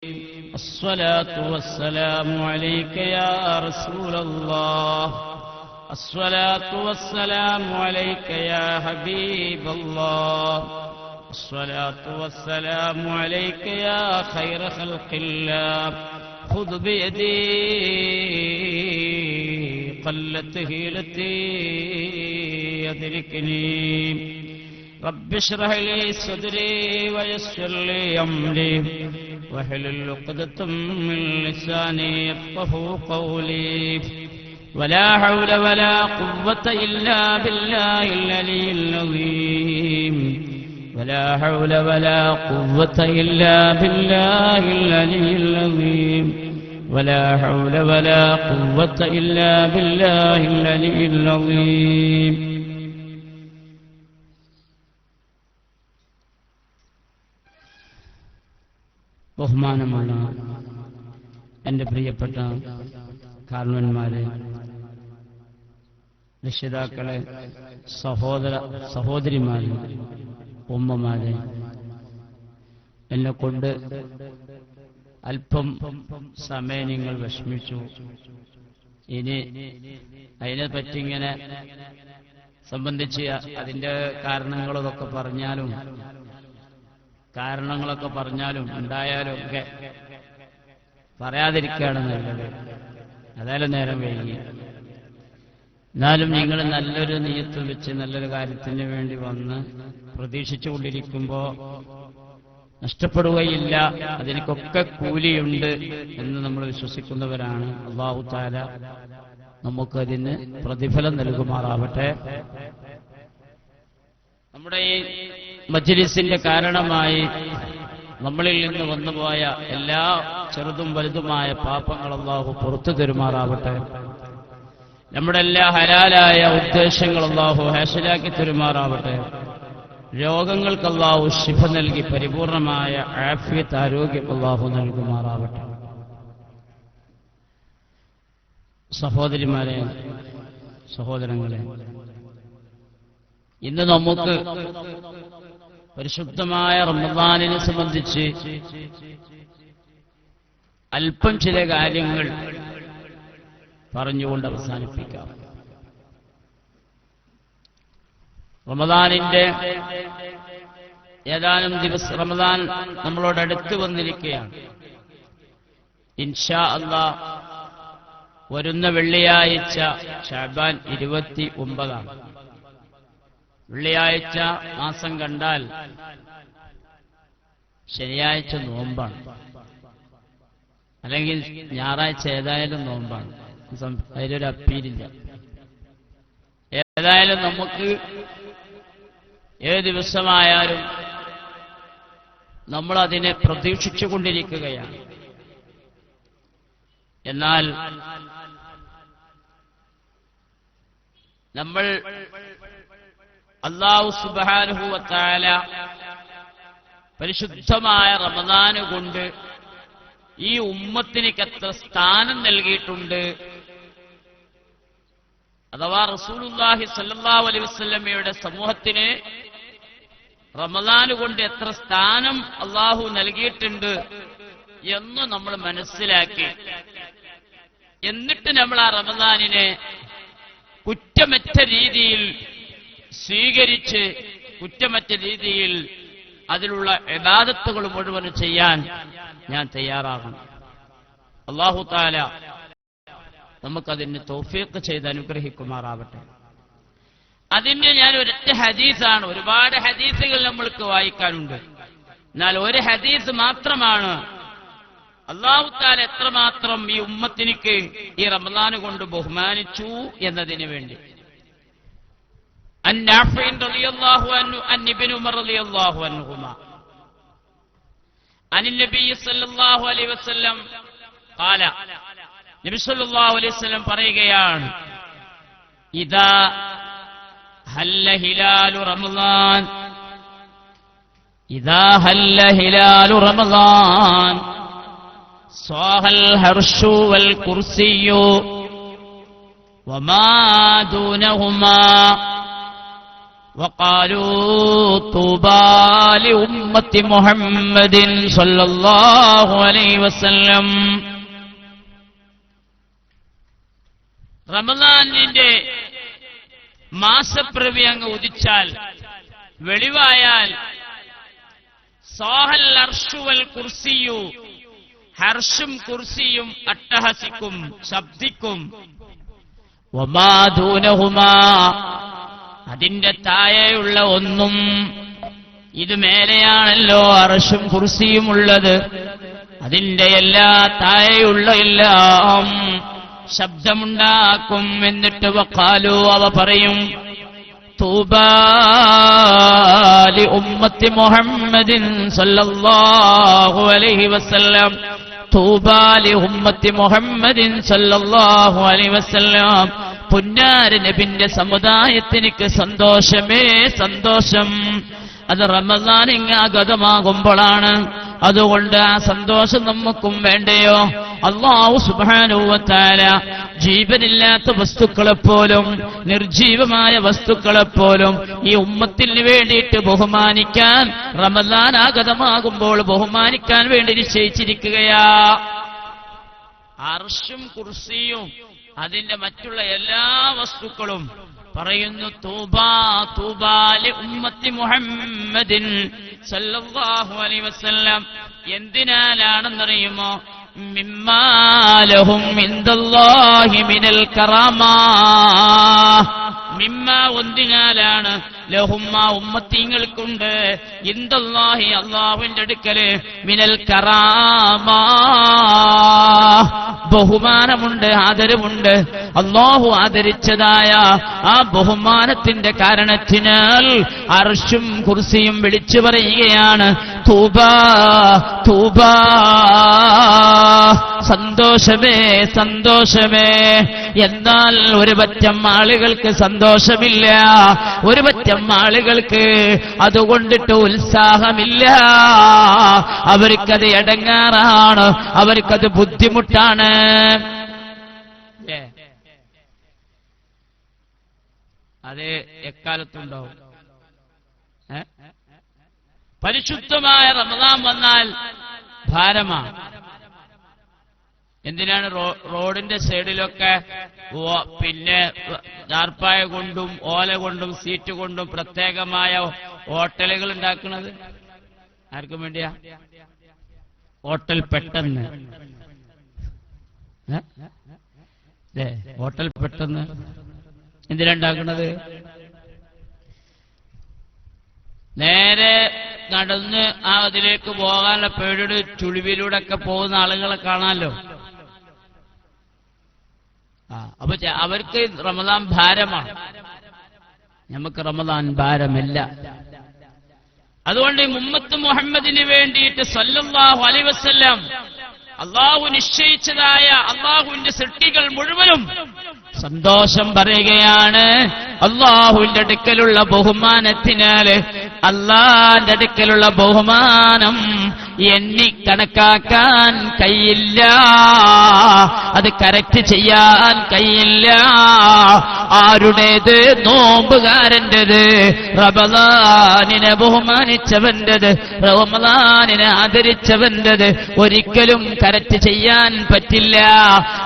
الصلاة والسلام عليك يا رسول الله الصلاة والسلام عليك يا حبيب الله الصلاة والسلام عليك يا خير خلق الله خذ بيدي قلت هيلتي أدركني رب اشرح لي صدري ويسر لي أمري واحلل عقدة من لساني يفقهوا قولي ولا حول ولا قوة إلا بالله العلي العظيم ولا حول ولا قوة إلا بالله العلي العظيم ولا حول ولا قوة إلا بالله العلي العظيم. ബഹുമാനമാണ് എൻ്റെ പ്രിയപ്പെട്ട കാരണവന്മാരെ, രക്ഷിതാക്കളെ, സഹോദരിമാരെ, ഉമ്മമാരെ, എന്നെക്കൊണ്ട് അല്പം സമയം നിങ്ങൾ വിഷമിച്ചു. ഇനി അതിനെപ്പറ്റി ഇങ്ങനെ സംബന്ധിച്ച് അതിൻ്റെ കാരണങ്ങളൊക്കെ പറഞ്ഞാലും ഉണ്ടായാലും ഒക്കെ പറയാതിരിക്കുകയാണ് നല്ലത്. അതായാലും നേരം വൈകി. എന്നാലും നിങ്ങൾ നല്ലൊരു നിയത്ത് വെച്ച് നല്ലൊരു കാര്യത്തിന് വേണ്ടി വന്ന് പ്രതീക്ഷിച്ചുകൊണ്ടിരിക്കുമ്പോൾ നഷ്ടപ്പെടുകയില്ല, അതിനൊക്കെ കൂലിയുണ്ട് എന്ന് നമ്മൾ വിശ്വസിക്കുന്നവരാണ്. അല്ലാഹു തആല നമുക്കതിന് പ്രതിഫലം നൽകുമാറാവട്ടെ. നമ്മുടെ ഈ മജ്ലിസിന്റെ കാരണമായി നമ്മളിൽ നിന്ന് വന്നുപോയ എല്ലാ ചെറുതും വലുതുമായ പാപങ്ങൾ അല്ലാഹു പുറത്തു തരുമാറാവട്ടെ. നമ്മുടെ എല്ലാ ഹലാലായ ഉദ്ദേശങ്ങൾ അല്ലാഹു ഹാസിലാക്കി തരുമാറാവട്ടെ. രോഗങ്ങൾക്ക് അല്ലാഹു ശിഫ നൽകി പരിപൂർണമായ ആഫിയത്ത്, ആരോഗ്യം അല്ലാഹു നൽകുമാറാവട്ടെ. സഹോദരിമാരെ, സഹോദരങ്ങളെ, ഇന്ന് നമുക്ക് പരിശുദ്ധമായ റമദാനിനെ സംബന്ധിച്ച് അല്പം ചില കാര്യങ്ങൾ പറഞ്ഞുകൊണ്ട് അവസാനിപ്പിക്കാം. റമദാനിന്റെ ഏതാനും ദിവസം, റമദാൻ നമ്മളോട് അടുത്ത് വന്നിരിക്കുകയാണ്. ഇൻഷാ അല്ലാഹ് വരുന്ന വെള്ളിയാഴ്ച ശഅബാൻ 29 വെള്ളിയാഴ്ച മാസം കണ്ടാൽ ശനിയാഴ്ച നോമ്പാണ്, അല്ലെങ്കിൽ ഞായറാഴ്ച ഏതായാലും നോമ്പാണ്. അതിലൊരു അപ്പീലില്ല. ഏതായാലും നമുക്ക് ഏത് ദിവസമായാലും നമ്മളതിനെ പ്രതീക്ഷിച്ചുകൊണ്ടിരിക്കുകയാണ്. എന്നാൽ നമ്മൾ അല്ലാഹു സുബ്ഹാനഹു വ തആല പരിശുദ്ധമായ റമദാന് കൊണ്ട് ഈ ഉമ്മത്തിനേക്ക് എത്ര സ്ഥാനം നൽകിയിട്ടുണ്ട്, അഥവാ റസൂലുള്ളാഹി സ്വല്ലല്ലാഹു അലൈഹി വസല്ലമയുടെ സമൂഹത്തിന് റമദാന് കൊണ്ട് എത്ര സ്ഥാനം അല്ലാഹു നൽകിയിട്ടുണ്ട് എന്ന് നമ്മൾ മനസ്സിലാക്കി. എന്നിട്ട് നമ്മൾ ആ റമദാനിനെ കുറ്റമറ്റ രീതിയിൽ സ്വീകരിച്ച് കുറ്റമറ്റ രീതിയിൽ അതിലുള്ള ഇബാദത്തുകൾ മുഴുവൻ ചെയ്യാൻ ഞാൻ തയ്യാറാകണം. അല്ലാഹു തആല നമുക്കതിന് തൗഫീഖ് ചെയ്ത് അനുഗ്രഹിക്കുമാറാവട്ടെ. അതിന് ഞാൻ ഒരൊറ്റ ഹദീസാണ്, ഒരുപാട് ഹദീസുകൾ നമ്മൾക്ക് വായിക്കാനുണ്ട്, എന്നാൽ ഒരു ഹദീസ് മാത്രമാണ് അല്ലാഹു തആല എത്രമാത്രം ഈ ഉമ്മത്തിനിക്ക് ഈ റമദാൻ കൊണ്ട് ബഹുമാനിച്ചു എന്നതിന് വേണ്ടി. النافع رضي الله عنه عن ابن عمر رضي الله عنهما عن النبي صلى الله عليه وسلم قال നബി സല്ലല്ലാഹു അലൈഹി വസല്ലം പറയുകയാണ്, ഇദാ ഹല്ല ഹിലാലു റമളാൻ ഇദാ ഹല്ല ഹിലാലു റമളാൻ സാഹൽ ഹർഷു വൽ കുർസിയു വമാ ദൂനഹുമാ وقالوا طوبى لأمة محمد صلى الله عليه وسلم. റമദാനിന്റെ മാസപ്പിറവി അങ്ങ് ഉദിച്ചാൽ, വെളിവായാൽ, സാഹൽ അർശു വൽ കുർസിയു, ഹർഷും കുർസിയും അട്ടഹസിക്കും, ശബ്ദിക്കും. വമാ ദൂനഹുമാ, അതിന്റെ താഴെയുള്ള ഒന്നും, ഇത് മേലെയാണല്ലോ അർശും കുർസിയും ഉള്ളത്, അതിന്റെ എല്ലാ താഴെയുള്ള എല്ലാം ശബ്ദമുണ്ടാക്കും. എന്നിട്ട് വഖാലു, അവ പറയും, തൂബാ ലി ഉമ്മത്തി മുഹമ്മദിൻ സല്ലല്ലാഹു അലൈഹി വസല്ലം, തൂബാ ലി ഉമ്മത്തി മുഹമ്മദിൻ സല്ലല്ലാഹു അലൈഹി വസല്ലം. പുന്നാര നബിന്റെ സമുദായത്തിനിക്ക് സന്തോഷമേ സന്തോഷം. അത് റമദാൻ ആഗതമാകുമ്പോഴാണ്. അതുകൊണ്ട് ആ സന്തോഷം നമുക്കും വേണ്ടയോ? അല്ലാഹു സുബ്ഹാനഹു വ തആല ജീവനില്ലാത്ത വസ്തുക്കളെപ്പോലും നിർജീവമായ വസ്തുക്കളെപ്പോലും ഈ ഉമ്മത്തിന് വേണ്ടിയിട്ട് ബഹുമാനിക്കാൻ റമദാൻ ആഗതമാകുമ്പോൾ ബഹുമാനിക്കാൻ വേണ്ടി നിശ്ചയിച്ചിരിക്കുകയാ. അർശും കുർസിയും അതിന്റെ മറ്റുള്ള എല്ലാ വസ്തുക്കളും പറയുന്നു, തൂബാ തൂബാ ലി ഉമ്മത്തി മുഹമ്മദിൻ സല്ലല്ലാഹു അലൈഹി വസല്ലം. എന്തിനാലാണെന്നറിയുമോ? മിമ്മാ ലഹും ഇൻദല്ലാഹി മിനൽ കറാമാ. മിമ്മ ഒന്നിനാലാണ്, ലഹുമ്മ ഉമ്മത്തീങ്ങൾക്കുണ്ട്, ഇൻദല്ലാഹി അല്ലാഹുവിന്റെ അടുക്കല്, മിനൽ കറാമാ ബഹുമാനമുണ്ട്, ആദരവുണ്ട്. അല്ലാഹു ആദരിച്ചതായ ആ ബഹുമാനത്തിന്റെ കാരണത്തിനാൽ അർശും കുർസിയും വിളിച്ചു പറയുകയാണ്, തൂബാ തൂബാ, സന്തോഷമേ സന്തോഷമേ. എന്നാൽ ഒരു പറ്റം ആളുകൾക്ക് സന്തോഷമില്ല, ഒരു പറ്റം ആളുകൾക്ക് അതുകൊണ്ടിട്ട് ഉത്സാഹമില്ല. അവർക്കത് എടങ്ങാറാണ്, അവർക്കത് ബുദ്ധിമുട്ടാണ്. അത് എക്കാലത്തുണ്ടാവും. പരിശുദ്ധമായ റമദാൻ വന്നാൽ ഭാരമാണ്. എന്തിനാണ് റോഡിന്റെ സൈഡിലൊക്കെ പിന്നെ ചാർപ്പായ കൊണ്ടും ഓല കൊണ്ടും സീറ്റ് കൊണ്ടും പ്രത്യേകമായ ഹോട്ടലുകൾ ഉണ്ടാക്കുന്നത്? ആർക്കും വേണ്ടിയാ? ഹോട്ടൽ പെട്ടെന്ന്, ഹോട്ടൽ പെട്ടെന്ന് എന്തിനുണ്ടാക്കുന്നത്? നേരെ നടന്ന് ആ അതിലേക്ക് പോകാനുള്ള പേടിയുടെ ചുളിവിലൂടെ ഒക്കെ പോകുന്ന ആളുകളെ കാണാമല്ലോ. അപ്പൊ അവർക്ക് റമദാൻ ഭാരമാണ്, നമുക്ക് റമദാൻ ഭാരമല്ല. അതുകൊണ്ട് ഉമ്മത്ത് മുഹമ്മദിന് വേണ്ടിയിട്ട് സല്ലല്ലാഹു അലൈഹി വസല്ലം അള്ളാഹു നിശ്ചയിച്ചതായ അള്ളാഹുവിന്റെ സൃഷ്ടികൾ മുഴുവനും സന്തോഷം പറയുകയാണ്. അള്ളാഹുവിന്റെ അടുക്കലുള്ള ബഹുമാനത്തിനാല്, അള്ളാന്റെ അടുക്കലുള്ള ബഹുമാനം എണ്ണി കണക്കാക്കാൻ കഴിയില്ല, അത് കറക്റ്റ് ചെയ്യാൻ കഴിയില്ല. ആരുടേത്? നോമ്പുകാരൻ്റെത്, റമദാനിനെ ബഹുമാനിച്ചവൻ്റെത്, റമദാനിനെ ആദരിച്ചവൻ്റെത് ഒരിക്കലും കറക്റ്റ് ചെയ്യാൻ പറ്റില്ല.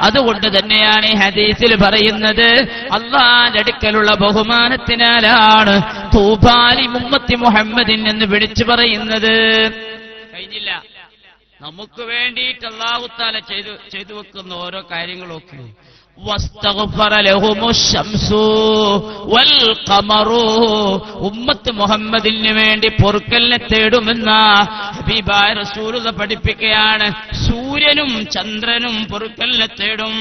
അതുകൊണ്ട് തന്നെയാണ് ഈ ഹദീസിൽ പറയുന്നത്, അള്ളാന്റെ അടുക്കലുള്ള ബഹുമാനത്തിനാലാണ് തൂബാലി ഉമ്മത്തി മുഹമ്മദിൻ എന്ന് വിളിച്ചു പറയുന്നത്. കഴിഞ്ഞില്ല. നമുക്ക് വേണ്ടിയിട്ട് അല്ലാഹു തആല ചെയ്തു വെക്കുന്ന ഓരോ കാര്യങ്ങളൊക്കെ വസ്തഗ്ഫറ ലഹുമുശ് ശംസു വൽ ഖമറു, ഉമ്മത്ത് മുഹമ്മദിന് വേണ്ടി പൊറുക്കലിനെ തേടുമെന്ന ഹബീബായ റസൂലുള്ളാഹി പഠിപ്പിക്കുകയാണ്. സൂര്യനും ചന്ദ്രനും പൊറുക്കലിനെ തേടും,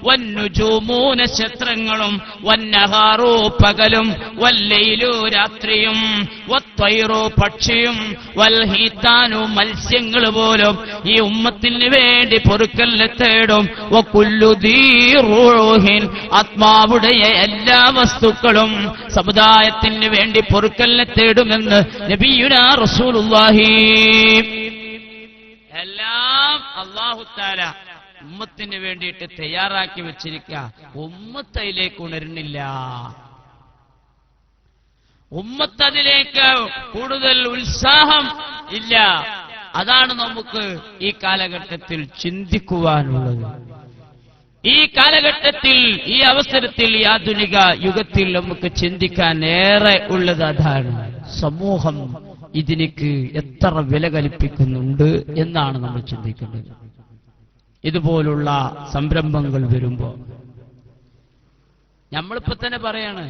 വന്നുജൂമു നക്ഷത്രങ്ങളും, വന്നഹാറു പകലും, വല്ലൈലു രാത്രിയും, വത്വൈറു പക്ഷിയും, വൽഹീതാനു മത്സ്യങ്ങൾ പോലും ഈ ഉമ്മത്തിന് വേണ്ടി പൊറുക്കലിനെ തേടും. വകുല്ലു ദീറു ആത്മാവുടെ എല്ലാ വസ്തുക്കളും സമുദായത്തിന് വേണ്ടി പൊറുക്കലിനെ തേടുമെന്ന് നബിയുനാ റസൂലുള്ളാഹി. എല്ലാം അല്ലാഹു തആല ഉമ്മത്തിന് വേണ്ടിയിട്ട് തയ്യാറാക്കി വെച്ചിരിക്കുക. ഉമ്മത്തയിലേക്ക് ഉണരുന്നില്ല. ഉമ്മത്ത് അതിലേക്ക് കൂടുതൽ ഉത്സാഹം ഇല്ല. അതാണ് നമുക്ക് ഈ കാലഘട്ടത്തിൽ ചിന്തിക്കുവാനുള്ളത്. ഈ കാലഘട്ടത്തിൽ, ഈ അവസരത്തിൽ, ഈ ആധുനിക യുഗത്തിൽ നമുക്ക് ചിന്തിക്കാൻ ഏറെ ഉള്ളത് അതാണ്. സമൂഹം ഇതിലേക്ക് എത്ര വില കൽപ്പിക്കുന്നുണ്ട് എന്നാണ് നമ്മൾ ചിന്തിക്കേണ്ടത്. ഇതുപോലുള്ള സംരംഭങ്ങൾ വരുമ്പോ നമ്മളിപ്പോ തന്നെ പറയാണ്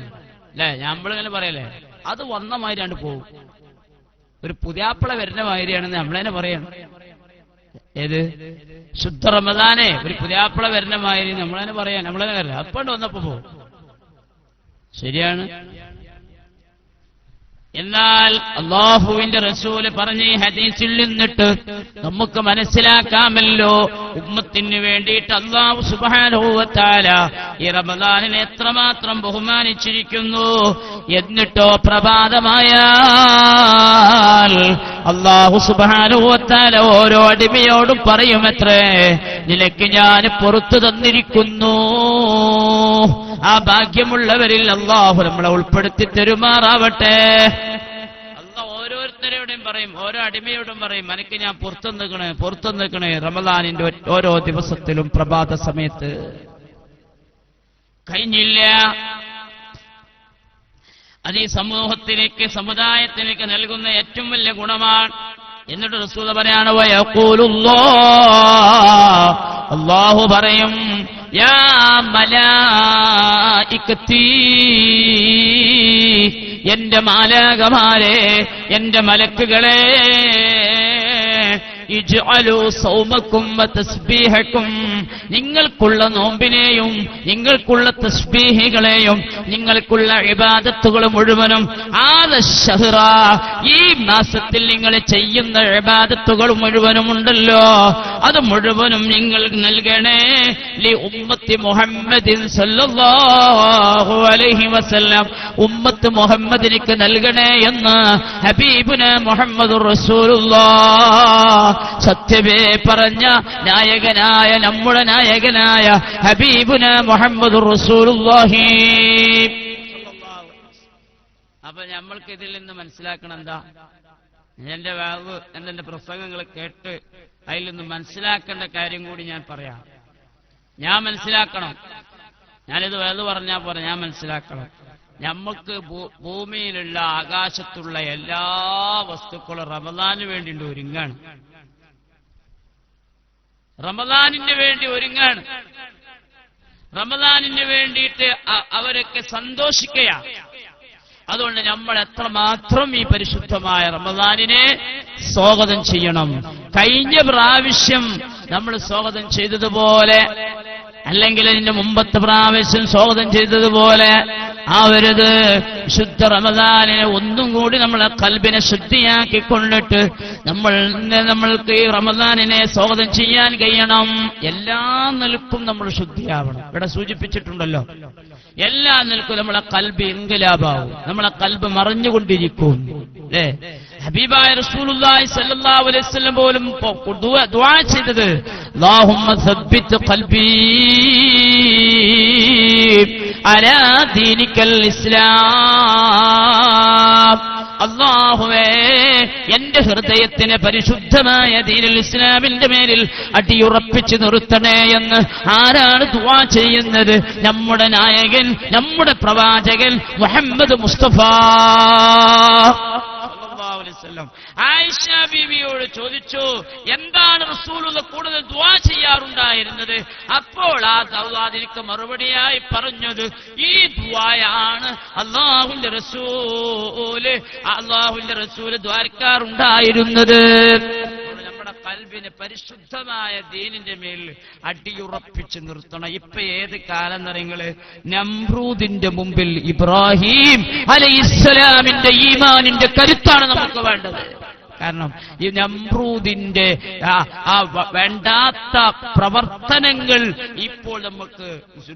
അല്ലെ, നമ്മളിങ്ങനെ പറയല്ലേ, അത് വന്ന മാതിരിയാണ് പോകും. ഒരു പുതിയാപ്പിള വരുന്ന മാതിരിയാണെന്ന് നമ്മളതിനെ പറയണം. ഏത് ശുദ്ധ റമദാനെ ഒരു പുതിയാപ്പിള വരുന്ന മാതിരി നമ്മളതിനെ പറയാൻ, നമ്മളതിനെ കറിയാം. അപ്പോണ്ട് വന്നപ്പോ പോകും. ശരിയാണ്. എന്നാൽ അല്ലാഹുവിന്റെ റസൂല് പറഞ്ഞ ഈ ഹദീസിൽ നിന്നിട്ട് നമുക്ക് മനസ്സിലാക്കാമല്ലോ, ഉമ്മത്തിന് വേണ്ടിയിട്ട് അല്ലാഹു സുബ്ഹാനഹു വ തആല ഈ റമദാനിനെ എത്രമാത്രം ബഹുമാനിച്ചിരിക്കുന്നു. എന്നിട്ടോ പ്രഭാതമായാൽ അല്ലാഹു സുബ്ഹാനഹു വ തആല ഓരോ അടിമയോടും പറയുമത്രേ, നിനക്ക് ഞാൻ പുറത്തു തന്നിരിക്കുന്നു. ആ ഭാഗ്യമുള്ളവരിൽ അല്ലാഹു നമ്മളെ ഉൾപ്പെടുത്തി തരുമാറാവട്ടെ. അല്ലാഹു ഓരോരുത്തരോടും പറയും, ഓരോ അടിമയോടും പറയും, എനിക്ക് ഞാൻ പുറത്തു നിൽക്കണേ റമദാനിന്റെ ഓരോ ദിവസത്തിലും പ്രഭാത സമയത്ത്. കഴിഞ്ഞില്ല. അത് ഈ സമൂഹത്തിലേക്ക്, സമുദായത്തിലേക്ക് നൽകുന്ന ഏറ്റവും വലിയ ഗുണമാണ്. എന്നിട്ട് റസൂൽ പറയാണ്, അല്ലാഹു പറയും, യാ മലായികത്തി, എന്റെ മാലാകമാരെ, എന്റെ മലക്കുകളെ, ഇജ്അലൂ സൗമക്കും വതസ്ബീഹക്കും, നിങ്ങൾക്കുള്ള നോമ്പിനെയും നിങ്ങൾക്കുള്ള തസ്ബീഹുകളെയും നിങ്ങൾക്കുള്ള ഇബാദത്തുകൾ മുഴുവനും ആദശഹ്റ, ഈ മാസത്തിൽ നിങ്ങൾ ചെയ്യുന്ന ഇബാദത്തുകൾ മുഴുവനും ഉണ്ടല്ലോ, അത് മുഴുവനും നിങ്ങൾ നൽകണേ ലി ഉമ്മത്തി മുഹമ്മദിൻ സല്ലല്ലാഹു അലൈഹി വസല്ലം, ഉമ്മത്ത് മുഹമ്മദിനിക്ക് നൽകണേ എന്ന് ഹബീബുന മുഹമ്മദുർ റസൂലുള്ളാഹ്, സത്യമേ പറഞ്ഞ നായകനായ, നമ്മുടെ നായകനായ ഹബീബുന മുഹമ്മദുർ റസൂലുള്ളാഹി. അപ്പൊ നമ്മൾക്ക് ഇതിൽ നിന്ന് മനസ്സിലാക്കണം എന്താ? എന്റെ വാവ്, എന്റെ പ്രസംഗങ്ങൾ കേട്ട് അതിൽ നിന്ന് മനസ്സിലാക്കേണ്ട കാര്യം കൂടി ഞാൻ പറയാം. ഞാൻ മനസ്സിലാക്കണം. ഞാനിത് വേദ പറഞ്ഞാൽ പോരാ, ഞാൻ മനസ്സിലാക്കണം. നമുക്ക് ഭൂമിയിലുള്ള, ആകാശത്തുള്ള എല്ലാ വസ്തുക്കളും റമദാനിന് വേണ്ടിയിട്ട് ഒരുങ്ങാണ്. റമദാനിന് വേണ്ടി ഒരുങ്ങാണ്. റമദാനിന് വേണ്ടിയിട്ട് അവരൊക്കെ സന്തോഷിക്കുകയാണ്. അതുകൊണ്ട് നമ്മൾ എത്രമാത്രം ഈ പരിശുദ്ധമായ റമദാനിനെ സ്വാഗതം ചെയ്യണം. കഴിഞ്ഞ പ്രാവശ്യം നമ്മൾ സ്വാഗതം ചെയ്തതുപോലെ, അല്ലെങ്കിൽ അതിന്റെ മുമ്പത്തെ പ്രാവശ്യം സ്വാഗതം ചെയ്തതുപോലെ ആവരുത്. ശുദ്ധ റമദാനിനെ ഒന്നും കൂടി നമ്മളെ കൽബിനെ ശുദ്ധിയാക്കിക്കൊണ്ടിട്ട് നമ്മൾക്ക് ഈ റമദാനിനെ സ്വാഗതം ചെയ്യാൻ കഴിയണം. എല്ലാ നിലക്കും നമ്മൾ ശുദ്ധിയാവണം. ഇവിടെ സൂചിപ്പിച്ചിട്ടുണ്ടല്ലോ, എല്ലാ നിലക്കും നമ്മളെ കൽബ് ഇൻഖിലാബാവും, നമ്മളെ കൽബ് മറിഞ്ഞുകൊണ്ടിരിക്കും. അല്ലേ? ഹബീബായ റസൂലുള്ളാഹി സ്വല്ലല്ലാഹു അലൈഹി വസല്ലം പോലും ദുആ ചെയ്തത്, അല്ലാഹുമ്മ സബ്ബിത് ഖൽബി അലാ ദീനിക്കൽ ഇസ്ലാം, അല്ലാഹുവേ എന്റെ ഹൃദയത്തിന് പരിശുദ്ധമായ ദീനുൽ ഇസ്ലാമിന്റെ മേലിൽ അടിയുറപ്പിച്ചു നിർത്തണേ എന്ന് ആരാണ് ദുആ ചെയ്യുന്നത്? നമ്മുടെ നായകൻ, നമ്മുടെ പ്രവാചകൻ മുഹമ്മദ് മുസ്തഫ സല്ലല്ലാഹു അലൈഹി വസല്ലം. ആയിഷ ബീവിയോട് ചോദിച്ചു, എന്താണ് റസൂലുള്ള കൂടുതൽ ദുആ ചെയ്യാറുണ്ടായിരുന്നത്? അപ്പോൾ ആ ദൗലാദിക്ക് മറുപടിയായി പറഞ്ഞത്, ഈ ദുആയാണ് അല്ലാഹുവിന്റെ റസൂല് ദ്വാരക്കാറുണ്ടായിരുന്നത്. നമ്മുടെ കൽബിനെ പരിശുദ്ധമായ ദീനിന്റെ മേൽ അടിയുറപ്പിച്ച് നിർത്തണം. ഇപ്പൊ ഏത് കാലം നിറങ്ങള്? നമ്രൂദിന്റെ മുമ്പിൽ ഇബ്രാഹിം അലൈഹിസ്സലാമിന്റെ ഈമാനിന്റെ കരുത്താണ് നമുക്ക് വേണ്ടത്. കാരണം ഈ നമ്രൂദിന്റെ വേണ്ടാത്ത പ്രവർത്തനങ്ങൾ ഇപ്പോൾ നമുക്ക്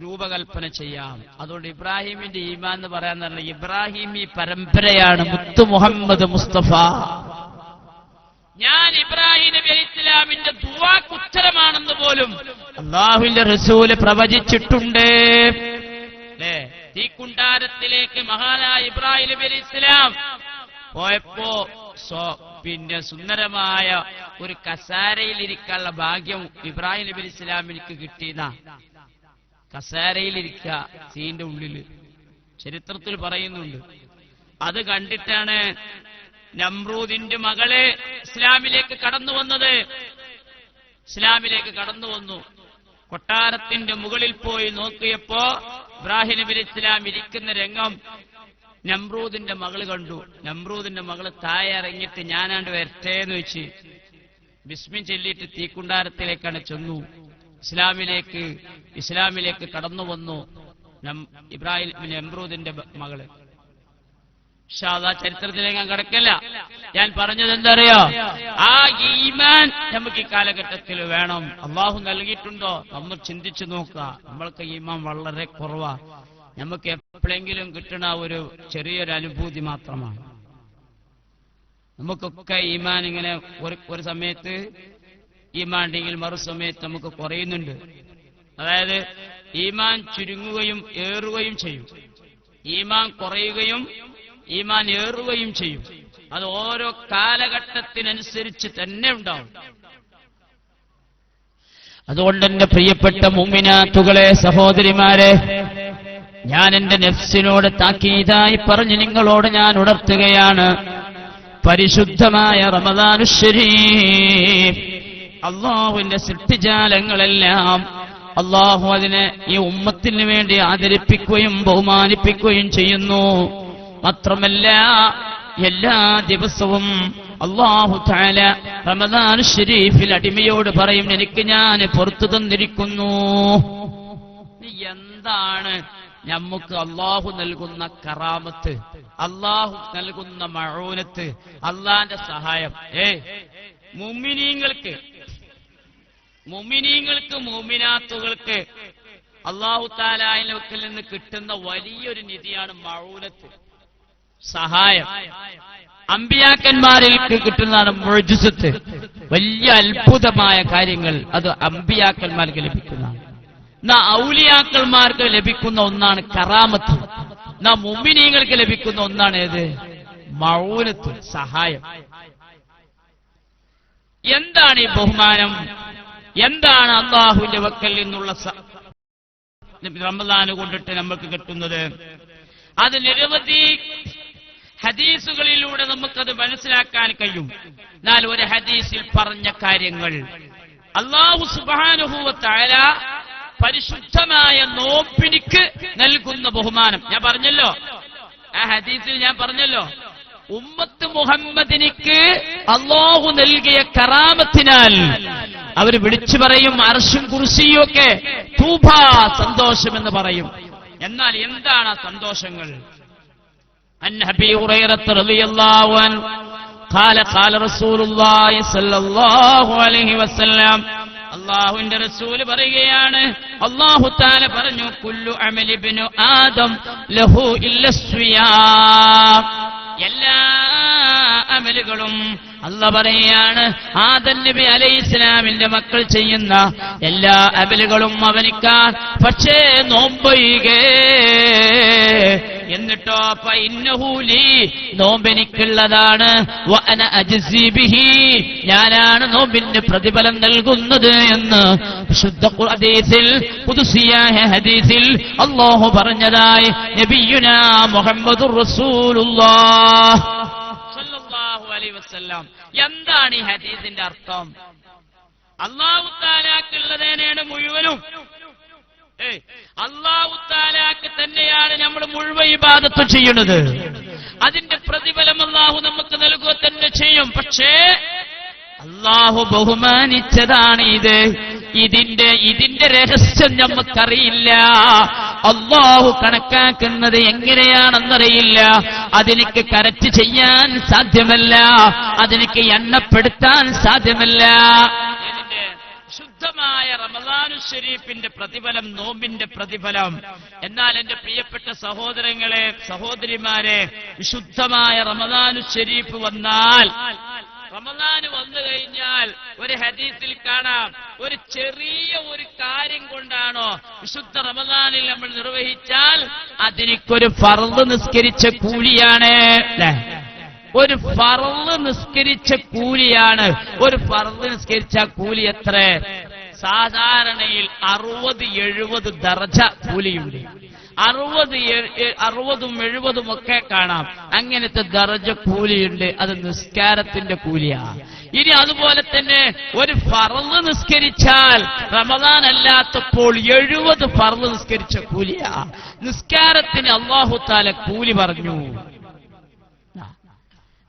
രൂപകൽപ്പന ചെയ്യാം. അതുകൊണ്ട് ഇബ്രാഹിമിന്റെ ഈമാൻ എന്ന് പറയാൻ പറഞ്ഞാൽ ഇബ്രാഹിമി പരമ്പരയാണ് മുത്തു മുഹമ്മദ് മുസ്തഫ. ഞാൻ ഇബ്രാഹിം നബി അലൈഹിസ്സലാമിന്റെ ദുആക്ക് ഉത്തരമാണെന്ന് പോലും അല്ലാഹുവിന്റെ റസൂല് പ്രവചിച്ചിട്ടുണ്ട്. അല്ലേ? തീക്കുണ്ടാരത്തിലേക്ക് മഹാനായ ഇബ്രാഹിം നബി അലൈഹി ഇസ്ലാം പോയപ്പോ പിന്നെ സുന്ദരമായ ഒരു കസാരയിൽ ഇരിക്കാനുള്ള ഭാഗ്യം ഇബ്രാഹിം നബി അലൈഹി ഇസ്ലാമിനിക്ക് കിട്ടിയതാ. കസാരയിലിരിക്കുക തീന്റെ ഉള്ളില്, ചരിത്രത്തിൽ പറയുന്നുണ്ട്. അത് കണ്ടിട്ടാണ് നമ്രൂദിന്റെ മകള് ഇസ്ലാമിലേക്ക് കടന്നു വന്നത്. ഇസ്ലാമിലേക്ക് കടന്നു വന്നു. കൊട്ടാരത്തിന്റെ മുകളിൽ പോയി നോക്കിയപ്പോ ഇബ്രാഹിം നബി അലൈഹി ഇസ്ലാം ഇരിക്കുന്ന രംഗം നമ്രൂദിന്റെ മകള് കണ്ടു. നമ്രൂദിന്റെ മകള് താഴെ ഇറങ്ങിയിട്ട് ഞാനാണ്ട് വരട്ടേന്ന് വെച്ച് ബിസ്മി ചൊല്ലിയിട്ട് തീക്കുണ്ടാരത്തിലേക്കാണ് ചെന്നു. ഇസ്ലാമിലേക്ക് കടന്നു വന്നു ഇബ്രാഹിം നമ്രൂദിന്റെ മകള്. ചരിത്രത്തിലേക്ക് ഞാൻ കടക്കല്ല. ഞാൻ പറഞ്ഞത് എന്തറിയോ, ആ ഈമാൻ നമുക്ക് ഈ കാലഘട്ടത്തിൽ വേണം. അള്ളാഹു നൽകിയിട്ടുണ്ടോ? നമ്മൾ ചിന്തിച്ചു നോക്കുക. നമ്മൾക്ക് ഈമാൻ വളരെ കുറവാ. നമുക്ക് എപ്പോഴെങ്കിലും കിട്ടുന്ന ഒരു ചെറിയൊരു അനുഭൂതി മാത്രമാണ്. നമുക്കൊക്കെ ഈമാൻ ഇങ്ങനെ ഒരു സമയത്ത് ഈമാൻ ഉണ്ടെങ്കിൽ മറു സമയത്ത് നമുക്ക് കുറയുന്നുണ്ട്. അതായത് ഈമാൻ ചുരുങ്ങുകയും ഏറുകയും ചെയ്യും, ഈമാൻ കുറയുകയും ഈമാൻ ഏറുകയും ചെയ്യും. അത് ഓരോ കാലഘട്ടത്തിനനുസരിച്ച് തന്നെ ഉണ്ടാവും. അതുകൊണ്ട് എന്റെ പ്രിയപ്പെട്ട മുഅ്മിനാത്തുകളെ, സഹോദരിമാരെ, ഞാൻ എന്റെ നഫ്സിനോട് താക്കീതായി പറഞ്ഞ് നിങ്ങളോട് ഞാൻ ഉണർത്തുകയാണ്. പരിശുദ്ധമായ റമദാനു ശരീഫ്, അള്ളാഹുവിന്റെ സൃഷ്ടിജാലങ്ങളെല്ലാം അള്ളാഹു അതിനെ ഈ ഉമ്മത്തിന് വേണ്ടി ആദരിപ്പിക്കുകയും ബഹുമാനിപ്പിക്കുകയും ചെയ്യുന്നു. മാത്രമല്ല എല്ലാ ദിവസവും അല്ലാഹു തആല റമദാൻ ശരീഫിൽ അടിമയോട് പറയും, എനിക്ക് ഞാൻ പുറത്തു തന്നിരിക്കുന്നു. എന്താണ് നമുക്ക് അല്ലാഹു നൽകുന്ന കറാമത്ത്, അല്ലാഹു നൽകുന്ന മഊനത്ത്, അല്ലാഹുവിന്റെ സഹായം? മുഅ്മിനീങ്ങൾക്ക് മുഅ്മിനാത്തുകൾക്ക് അല്ലാഹു തആലയിൽ നിന്ന് കിട്ടുന്ന വലിയൊരു നിധിയാണ് മഊനത്ത്, സഹായം. അമ്പിയാക്കന്മാരിൽക്ക് കിട്ടുന്നതാണ് മുഅ്ജിസത്ത്, വലിയ അത്ഭുതമായ കാര്യങ്ങൾ. അത് അമ്പിയാക്കന്മാർക്ക് ലഭിക്കുന്നതാണ്. ഔലിയാക്കന്മാർക്ക് ലഭിക്കുന്ന ഒന്നാണ് കറാമത്ത്. മുഅ്മിനീങ്ങൾക്ക് ലഭിക്കുന്ന ഒന്നാണ് ഏത്? മഊനത്ത്, സഹായം. എന്താണ് ഈ ബഹുമാനം? എന്താണ് അല്ലാഹുവിന്റെ വക്കൽ നിന്നുള്ള റമദാൻ കൊണ്ടിട്ട് നമുക്ക് കിട്ടുന്നത്? അത് നിരവധി ഹദീസുകളിലൂടെ നമുക്കത് മനസ്സിലാക്കാൻ കഴിയും. എന്നാൽ ഒരു ഹദീസിൽ പറഞ്ഞ കാര്യങ്ങൾ, അല്ലാഹു സുബ്ഹാനഹു വ തആല പരിശുദ്ധമായ നോമ്പിനിക്ക് നൽകുന്ന ബഹുമാനം ഞാൻ പറഞ്ഞല്ലോ. ആ ഹദീസിൽ ഞാൻ പറഞ്ഞല്ലോ, ഉമ്മത്ത് മുഹമ്മദിനിക്ക് അല്ലാഹു നൽകിയ കറാമത്തിനാൽ അവർ വിളിച്ചു പറയും, അർശും കുർസിയും ഒക്കെ തൂബാ, സന്തോഷമെന്ന് പറയും. എന്നാൽ എന്താണ് ആ സന്തോഷങ്ങൾ? അൻ അബീ ഹുറൈറ റളിയല്ലാഹു അൻഹു ഖാല ഖാല റസൂലുള്ളാഹി സ്വല്ലല്ലാഹു അലൈഹി വസല്ലം, അല്ലാഹുവിന്റെ റസൂൽ പറയുകയാണ്, അല്ലാഹു തആല പറഞ്ഞു, കുല്ലു അമലി ഇബ്നു ആദം ലഹു ഇല്ല സിയാം, എല്ലാ അമലുകളും അല്ലാഹു പറയുകയാണ് ആദം നബി അലൈഹിസ്സലാമിന്റെ മക്കൾ ചെയ്യുന്ന എല്ലാ അമലുകളും അവനിക്കാൻ, പക്ഷേ നോമ്പൊഴികെ. എന്നിട്ടോ ഫഇന്നഹു ലീ, നോമ്പെനിക്കുള്ളതാണ്, വഅന അജ്സി ബിഹി, ഞാനാണ് നോമ്പിന് പ്രതിഫലം നൽകുന്നത് എന്ന് വിശുദ്ധ ഹദീസിൽ, ഖുദ്സിയായ ഹദീസിൽ അല്ലാഹു പറഞ്ഞതായി നബിയുനാ മുഹമ്മദുർ റസൂലുള്ളാഹ് സ്വല്ലല്ലാഹു അലൈഹി വസല്ലം. എന്താണ് ഈ ഹദീസിന്റെ അർത്ഥം? അല്ലാഹു തആലക്കുള്ളതേനാണ് മുഴുവനും. അല്ലാഹു തആലക്ക് തന്നെയാണ് നമ്മൾ മുഴുവൻ ഇബാദത്ത് ചെയ്യുന്നത്. അതിന്റെ പ്രതിഫലം അല്ലാഹു നമുക്ക് നൽകുക തന്നെ ചെയ്യും. പക്ഷേ അല്ലാഹു ബഹുമാനിച്ചതാണ് ഇത്. ഇതിന്റെ രഹസ്യം നമുക്കറിയില്ല. അല്ലാഹു കണക്കാക്കുന്നത് എങ്ങനെയാണെന്നറിയില്ല. അതെനിക്ക് കറക്റ്റ് ചെയ്യാൻ സാധ്യമല്ല, അതെനിക്ക് എണ്ണപ്പെടുത്താൻ സാധ്യമല്ല. ശുദ്ധമായ റമദാനു ശരീഫിന്റെ പ്രതിഫലം, നോമ്പിന്റെ പ്രതിഫലം. എന്നാൽ എന്റെ പ്രിയപ്പെട്ട സഹോദരങ്ങളെ, സഹോദരിമാരെ, വിശുദ്ധമായ റമദാനു ശരീഫ് വന്നാൽ റമദാൻ വന്നു കഴിഞ്ഞാൽ ഒരു ഹദീസിൽ കാണാം, ഒരു ചെറിയ ഒരു കാര്യം കൊണ്ടാണോ വിശുദ്ധ റമദാനിൽ നമ്മൾ നിർവഹിച്ചാൽ അതിനൊരു ഫർള് നിസ്കരിച്ച കൂലിയാണ്. ഒരു ഫർള് നിസ്കരിച്ച കൂലിയാണ്. ഒരു ഫർള് നിസ്കരിച്ച കൂലി എത്ര? സാധാരണയിൽ 60-70 ദർജ കൂലിയുണ്ട്. 60-70 ഒക്കെ കാണാം. അങ്ങനത്തെ ദർജ കൂലിയുണ്ട്. അത് നിസ്കാരത്തിന്റെ കൂലിയാണ്. ഇനി അതുപോലെ തന്നെ ഒരു ഫർള് നിസ്കരിച്ചാൽ റമദാൻ അല്ലാത്തപ്പോൾ 70 ഫർള് നിസ്കരിച്ച കൂലിയാ. നിസ്കാരത്തിന് അല്ലാഹു തആല കൂലി പറഞ്ഞു.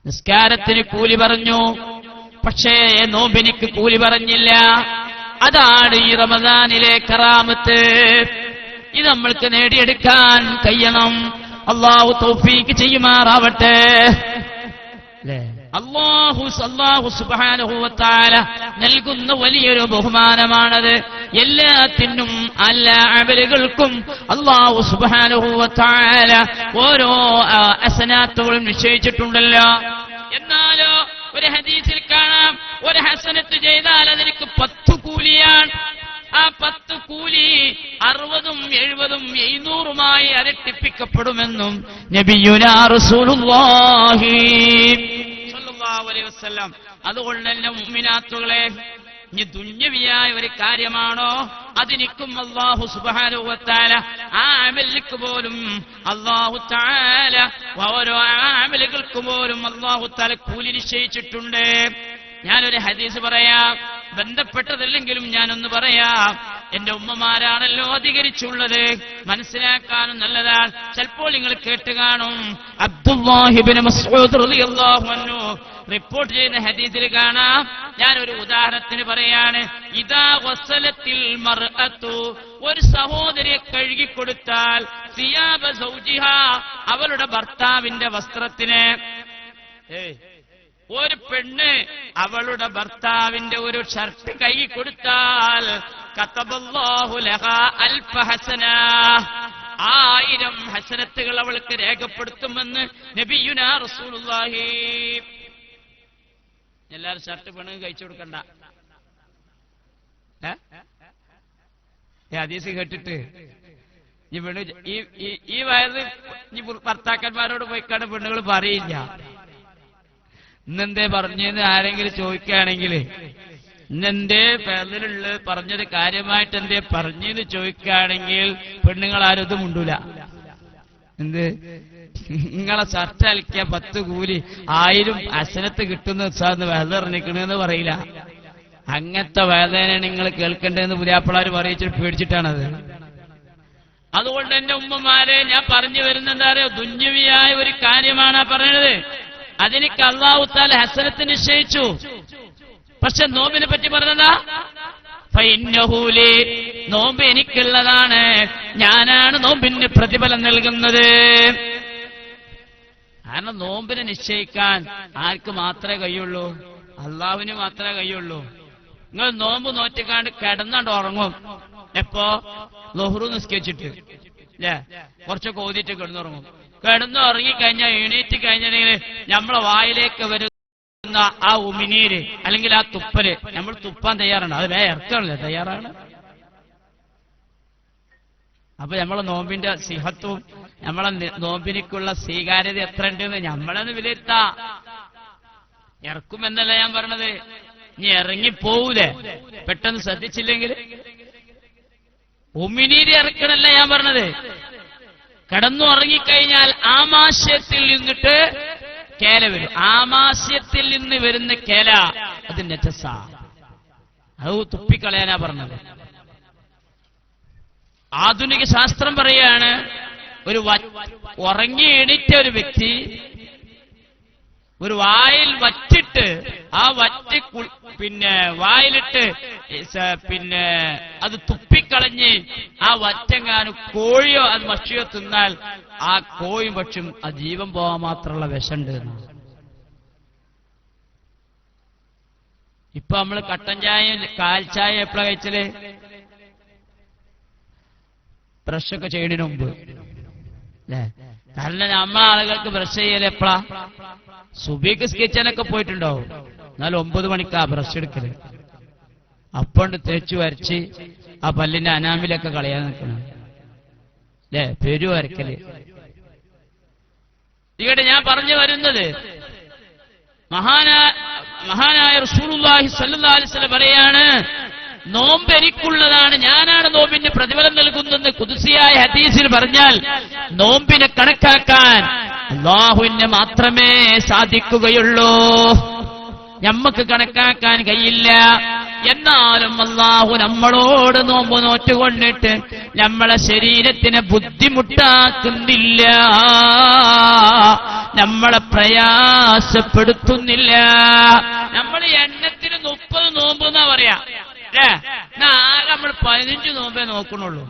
നിസ്കാരത്തിന് കൂലി പറഞ്ഞു, പക്ഷേ നോമ്പിനിക്ക് കൂലി പറഞ്ഞില്ല. അതാണ് ഈ റമദാനിലെ കറാമത്ത്. ഇത് നമ്മൾക്ക് നേടിയെടുക്കാൻ കഴിയണം. അല്ലാഹു തൗഫീഖ് ചെയ്യുമാറാവട്ടെ. അല്ലാഹു സുബ്ഹാനഹു വ തആല നൽകുന്ന വലിയൊരു ബഹുമാനമാണത്. എല്ലാത്തിനും എല്ലാ അമലുകൾക്കും അല്ലാഹു സുബ്ഹാനഹു വ തആല ഓരോ ഹസനാത്തുകളും നിശ്ചയിച്ചിട്ടുണ്ടല്ലോ. എന്നാലോ ഒരു ഹദീസിൽ കാണാം, ഒരു ഹസനത്ത് ചെയ്താൽ അതിലേക്ക് 10 കൂലിയാണ്. ആ 10 കൂലി 60-ഉം 70-ഉം 700-ഉമായി ഇരട്ടിപ്പിക്കപ്പെടുമെന്നും നബിയുനാ റസൂലുള്ളാഹി സ്വല്ലല്ലാഹു അലൈഹി വസല്ലം. അതുകൊണ്ട് തന്നെ മുഅ്മിനാത്തുകളെ, ഇനി ദുന്യവിയായ ഒരു കാര്യമാണോ അതിനിക്കും അല്ലാഹു സുബ്ഹാനഹു വ തആല ആ അമലിക്ക് പോലും അല്ലാഹു തആല ഓരോ അമലുകൾക്ക് പോലും അല്ലാഹു തആല കൂലി നിശ്ചയിച്ചിട്ടുണ്ട്. ഞാനൊരു ഹദീസ് പറയാം, ബന്ധപ്പെട്ടതല്ലെങ്കിലും ഞാനൊന്ന് പറയാം. എന്റെ ഉമ്മമാരാണല്ലോ അധികരിച്ചുള്ളത്, മനസ്സിലാക്കാനും നല്ലതാണ്. ചിലപ്പോൾ നിങ്ങൾ കേട്ട് കാണും, അബ്ദുല്ലാഹി ഇബ്നു മസ്ഊദ് റളിയല്ലാഹു അൻഹു റിപ്പോർട്ട് ചെയ്യുന്ന ഹദീസിൽ കാണാം. ഞാനൊരു ഉദാഹരണത്തിന് പറയാണ്. ഇദാ വസലത്തിൽ മർഅതു, ഒരു സഹോദരിയെ കഴുകിക്കൊടുത്താൽ സിയാബ സൗജിഹാ, അവളുടെ ഭർത്താവിന്റെ വസ്ത്രത്തിന്. ഒരു പെണ്ണ് അവളുടെ ഭർത്താവിന്റെ ഒരു ഷർട്ട് കൈ കൊടുത്താൽ കതബല്ലാഹു ലഹാ അൽഫ ഹസന, 1000 ഹസനത്തുകൾ അവൾക്ക് രേഖപ്പെടുത്തുമെന്ന് നബിയുനാ റസൂലുള്ളാഹി. എല്ലാരും ഷർട്ട് പെണ്ണ് കഴിച്ചു കൊടുക്കണ്ട. ഹദീസ് കേട്ടിട്ട് ഈ വയറ് ഭർത്താക്കന്മാരോട് പോയിക്കാണ് പെണ്ണുകൾ പറയില്ല. ഇന്നെന്തേ പറഞ്ഞെന്ന് ആരെങ്കിലും ചോദിക്കുകയാണെങ്കിൽ, ഇന്നെന്തേ പേരിലുള്ള പറഞ്ഞത് കാര്യമായിട്ട് എന്തേ പറഞ്ഞെന്ന് ചോദിക്കുകയാണെങ്കിൽ പെണ്ണുങ്ങൾ ആരും ഇത് മുണ്ടൂല. എന്ത് നിങ്ങളെ ഷർട്ട് അലിക്കാൻ 10 കൂലി 1000 ഹസനത്ത് കിട്ടുന്ന ഉത്സാഹം വേദനിക്കണെന്ന് പറയില്ല. അങ്ങനത്തെ വേദന നിങ്ങൾ കേൾക്കേണ്ടതെന്ന് പുതിയാപ്പിളാര് പറയിച്ചിട്ട് പേടിച്ചിട്ടാണത്. അതുകൊണ്ട് എന്റെ ഉമ്മമാരെ, ഞാൻ പറഞ്ഞു വരുന്നത് എന്താ അറിയോ, ദുന്യവിയായ ഒരു കാര്യമാണ് പറയുന്നത്. അതിനൊക്കെ അല്ലാഹു തആല ഹസനത്ത് നിശ്ചയിച്ചു. പക്ഷെ നോമ്പിനെ പറ്റി പറഞ്ഞതാ, ഫഇന്നഹു ലീ, നോമ്പ് എനിക്കുള്ളതാണ്, ഞാനാണ് നോമ്പിന് പ്രതിഫലം നൽകുന്നത്. കാരണം നോമ്പിനെ നിശ്ചയിക്കാൻ ആർക്ക് മാത്രമേ കഴിയുള്ളൂ? അള്ളാഹുവിന് മാത്രമേ കഴിയുള്ളൂ. നിങ്ങൾ നോമ്പ് നോറ്റിക്കാണ്ട് കിടന്നാണ്ട് ഉറങ്ങും. എപ്പോ? ളുഹ്റ് നിസ്കരിച്ചിട്ട് അല്ലേ, കുറച്ചൊക്കെ ഓതിയിട്ട് കിടന്നുറങ്ങും. കിടന്നുറങ്ങിക്കഴിഞ്ഞാൽ എണീറ്റ് കഴിഞ്ഞിട്ടുണ്ടെങ്കിൽ നമ്മളെ വായിലേക്ക് വരുന്ന ആ ഉമിനീര് അല്ലെങ്കിൽ ആ തുപ്പല് നമ്മൾ തുപ്പാൻ തയ്യാറാണ്. അത് വേറെ ഇറക്കാണല്ലേ തയ്യാറാണ്. അപ്പൊ നമ്മളെ നോമ്പിന്റെ സിഹത്തും നമ്മളെ നോമ്പിനിക്കുള്ള സ്വീകാര്യത എത്ര ഉണ്ടെന്ന് നമ്മളെന്ന് വിലയിരുത്താ. ഇറക്കുമെന്നല്ല ഞാൻ പറഞ്ഞത്, ഇനി ഇറങ്ങിപ്പോവൂലേ പെട്ടെന്ന് ശ്രദ്ധിച്ചില്ലെങ്കിൽ. ഉമിനീര് ഇറക്കണല്ല ഞാൻ പറഞ്ഞത്. കിടന്നു ഉറങ്ങിക്കഴിഞ്ഞാൽ ആമാശയത്തിൽ നിന്നിട്ട് കേല വരും. ആമാശയത്തിൽ നിന്ന് വരുന്ന കേല അത് നജസ, അത് തുപ്പിക്കളയാനാ പറഞ്ഞത്. ആധുനിക ശാസ്ത്രം പറയാണ്, ഒരു ഉറങ്ങി എണീറ്റ ഒരു വ്യക്തി ഒരു വായിൽ വറ്റിട്ട് ആ വറ്റ് വായിലിട്ട് അത് തുപ്പിക്കളഞ്ഞ് ആ വറ്റെങ്ങാനും കോഴിയോ അത് പക്ഷിയോ തിന്നാൽ ആ കോഴിയും പക്ഷിയും ആ ജീവൻ പോകാൻ മാത്രമുള്ള വിഷമുണ്ട്. ഇപ്പൊ നമ്മള് കട്ടൻ ചായ കാൽ ചായ എപ്പോഴാ കഴിച്ചല്? ബ്രഷൊക്കെ ചെയ്യണതിന് മുമ്പ് അല്ലേ? കാരണം നമ്മളെ ആളുകൾക്ക് ബ്രഷ് ചെയ്യല് എപ്പോഴാ? സുബഹിക്ക് കിച്ചനൊക്കെ പോയിട്ടുണ്ടാവും എന്നാൽ 9 മണിക്കാ ബ്രഷ് എടുക്കല്. അപ്പണ്ട് തേച്ചു വരച്ച് ആ പല്ലിന്റെ അനാമിലൊക്കെ കളയാൻ നിൽക്കണം അല്ലേ, പെരു വരക്കല്. ഇവിടെ ഞാൻ പറഞ്ഞു വരുന്നത് മഹാനായ റസൂലുള്ളാഹി സ്വല്ലല്ലാഹു അലൈഹി വസല്ലം പറയാണ്, നോമ്പ് എനിക്കുള്ളതാണ്, ഞാനാണ് നോമ്പിന് പ്രതിഫലം നൽകുന്നെന്ന് ഖുദ്സിയായ ഹദീസിൽ പറഞ്ഞാൽ നോമ്പിനെ കണക്കാക്കാൻ അല്ലാഹുവിന് മാത്രമേ സാധിക്കുകയുള്ളൂ. നമ്മക്ക് കണക്കാക്കാൻ കഴിയില്ല. എന്നാലും അല്ലാഹു നമ്മളോട് നോമ്പ് നോറ്റുകൊണ്ടിട്ട് നമ്മളെ ശരീരത്തിനെ ബുദ്ധിമുട്ടാക്കുന്നില്ല, നമ്മളെ പ്രയാസപ്പെടുത്തുന്നില്ല. നമ്മൾ എണ്ണത്തിന് 30 നോമ്പ് എന്നാ പറയാ, ആകെ നമ്മൾ 15 നോമ്പേ നോക്കണുള്ളൂ.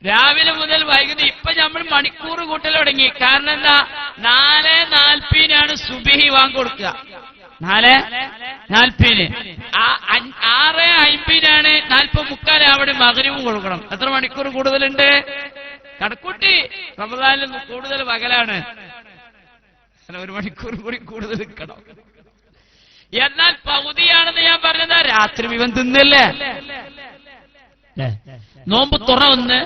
രാവിലെ മുതൽ വൈകുന്നേരം ഇപ്പൊ നമ്മൾ മണിക്കൂർ കൂട്ടൽ തുടങ്ങി. കാരണം എന്താ, 4:40 സുബഹി വാങ്ങി കൊടുക്കുക, 4:40. 6:50 4:45 അവിടെ മഗ്‌രിബും കൊടുക്കണം. എത്ര മണിക്കൂർ കൂടുതലുണ്ട്? കടക്കൂട്ടി റമദാനിൽ കൂടുതൽ പകലാണ്, 1 മണിക്കൂർ കൂടി കൂടുതൽ നിൽക്കണം. എന്നാൽ പകുതിയാണെന്ന് ഞാൻ പറഞ്ഞത് രാത്രി ഇവൻ തിന്നല്ലേ. നോമ്പ് തുറ 1,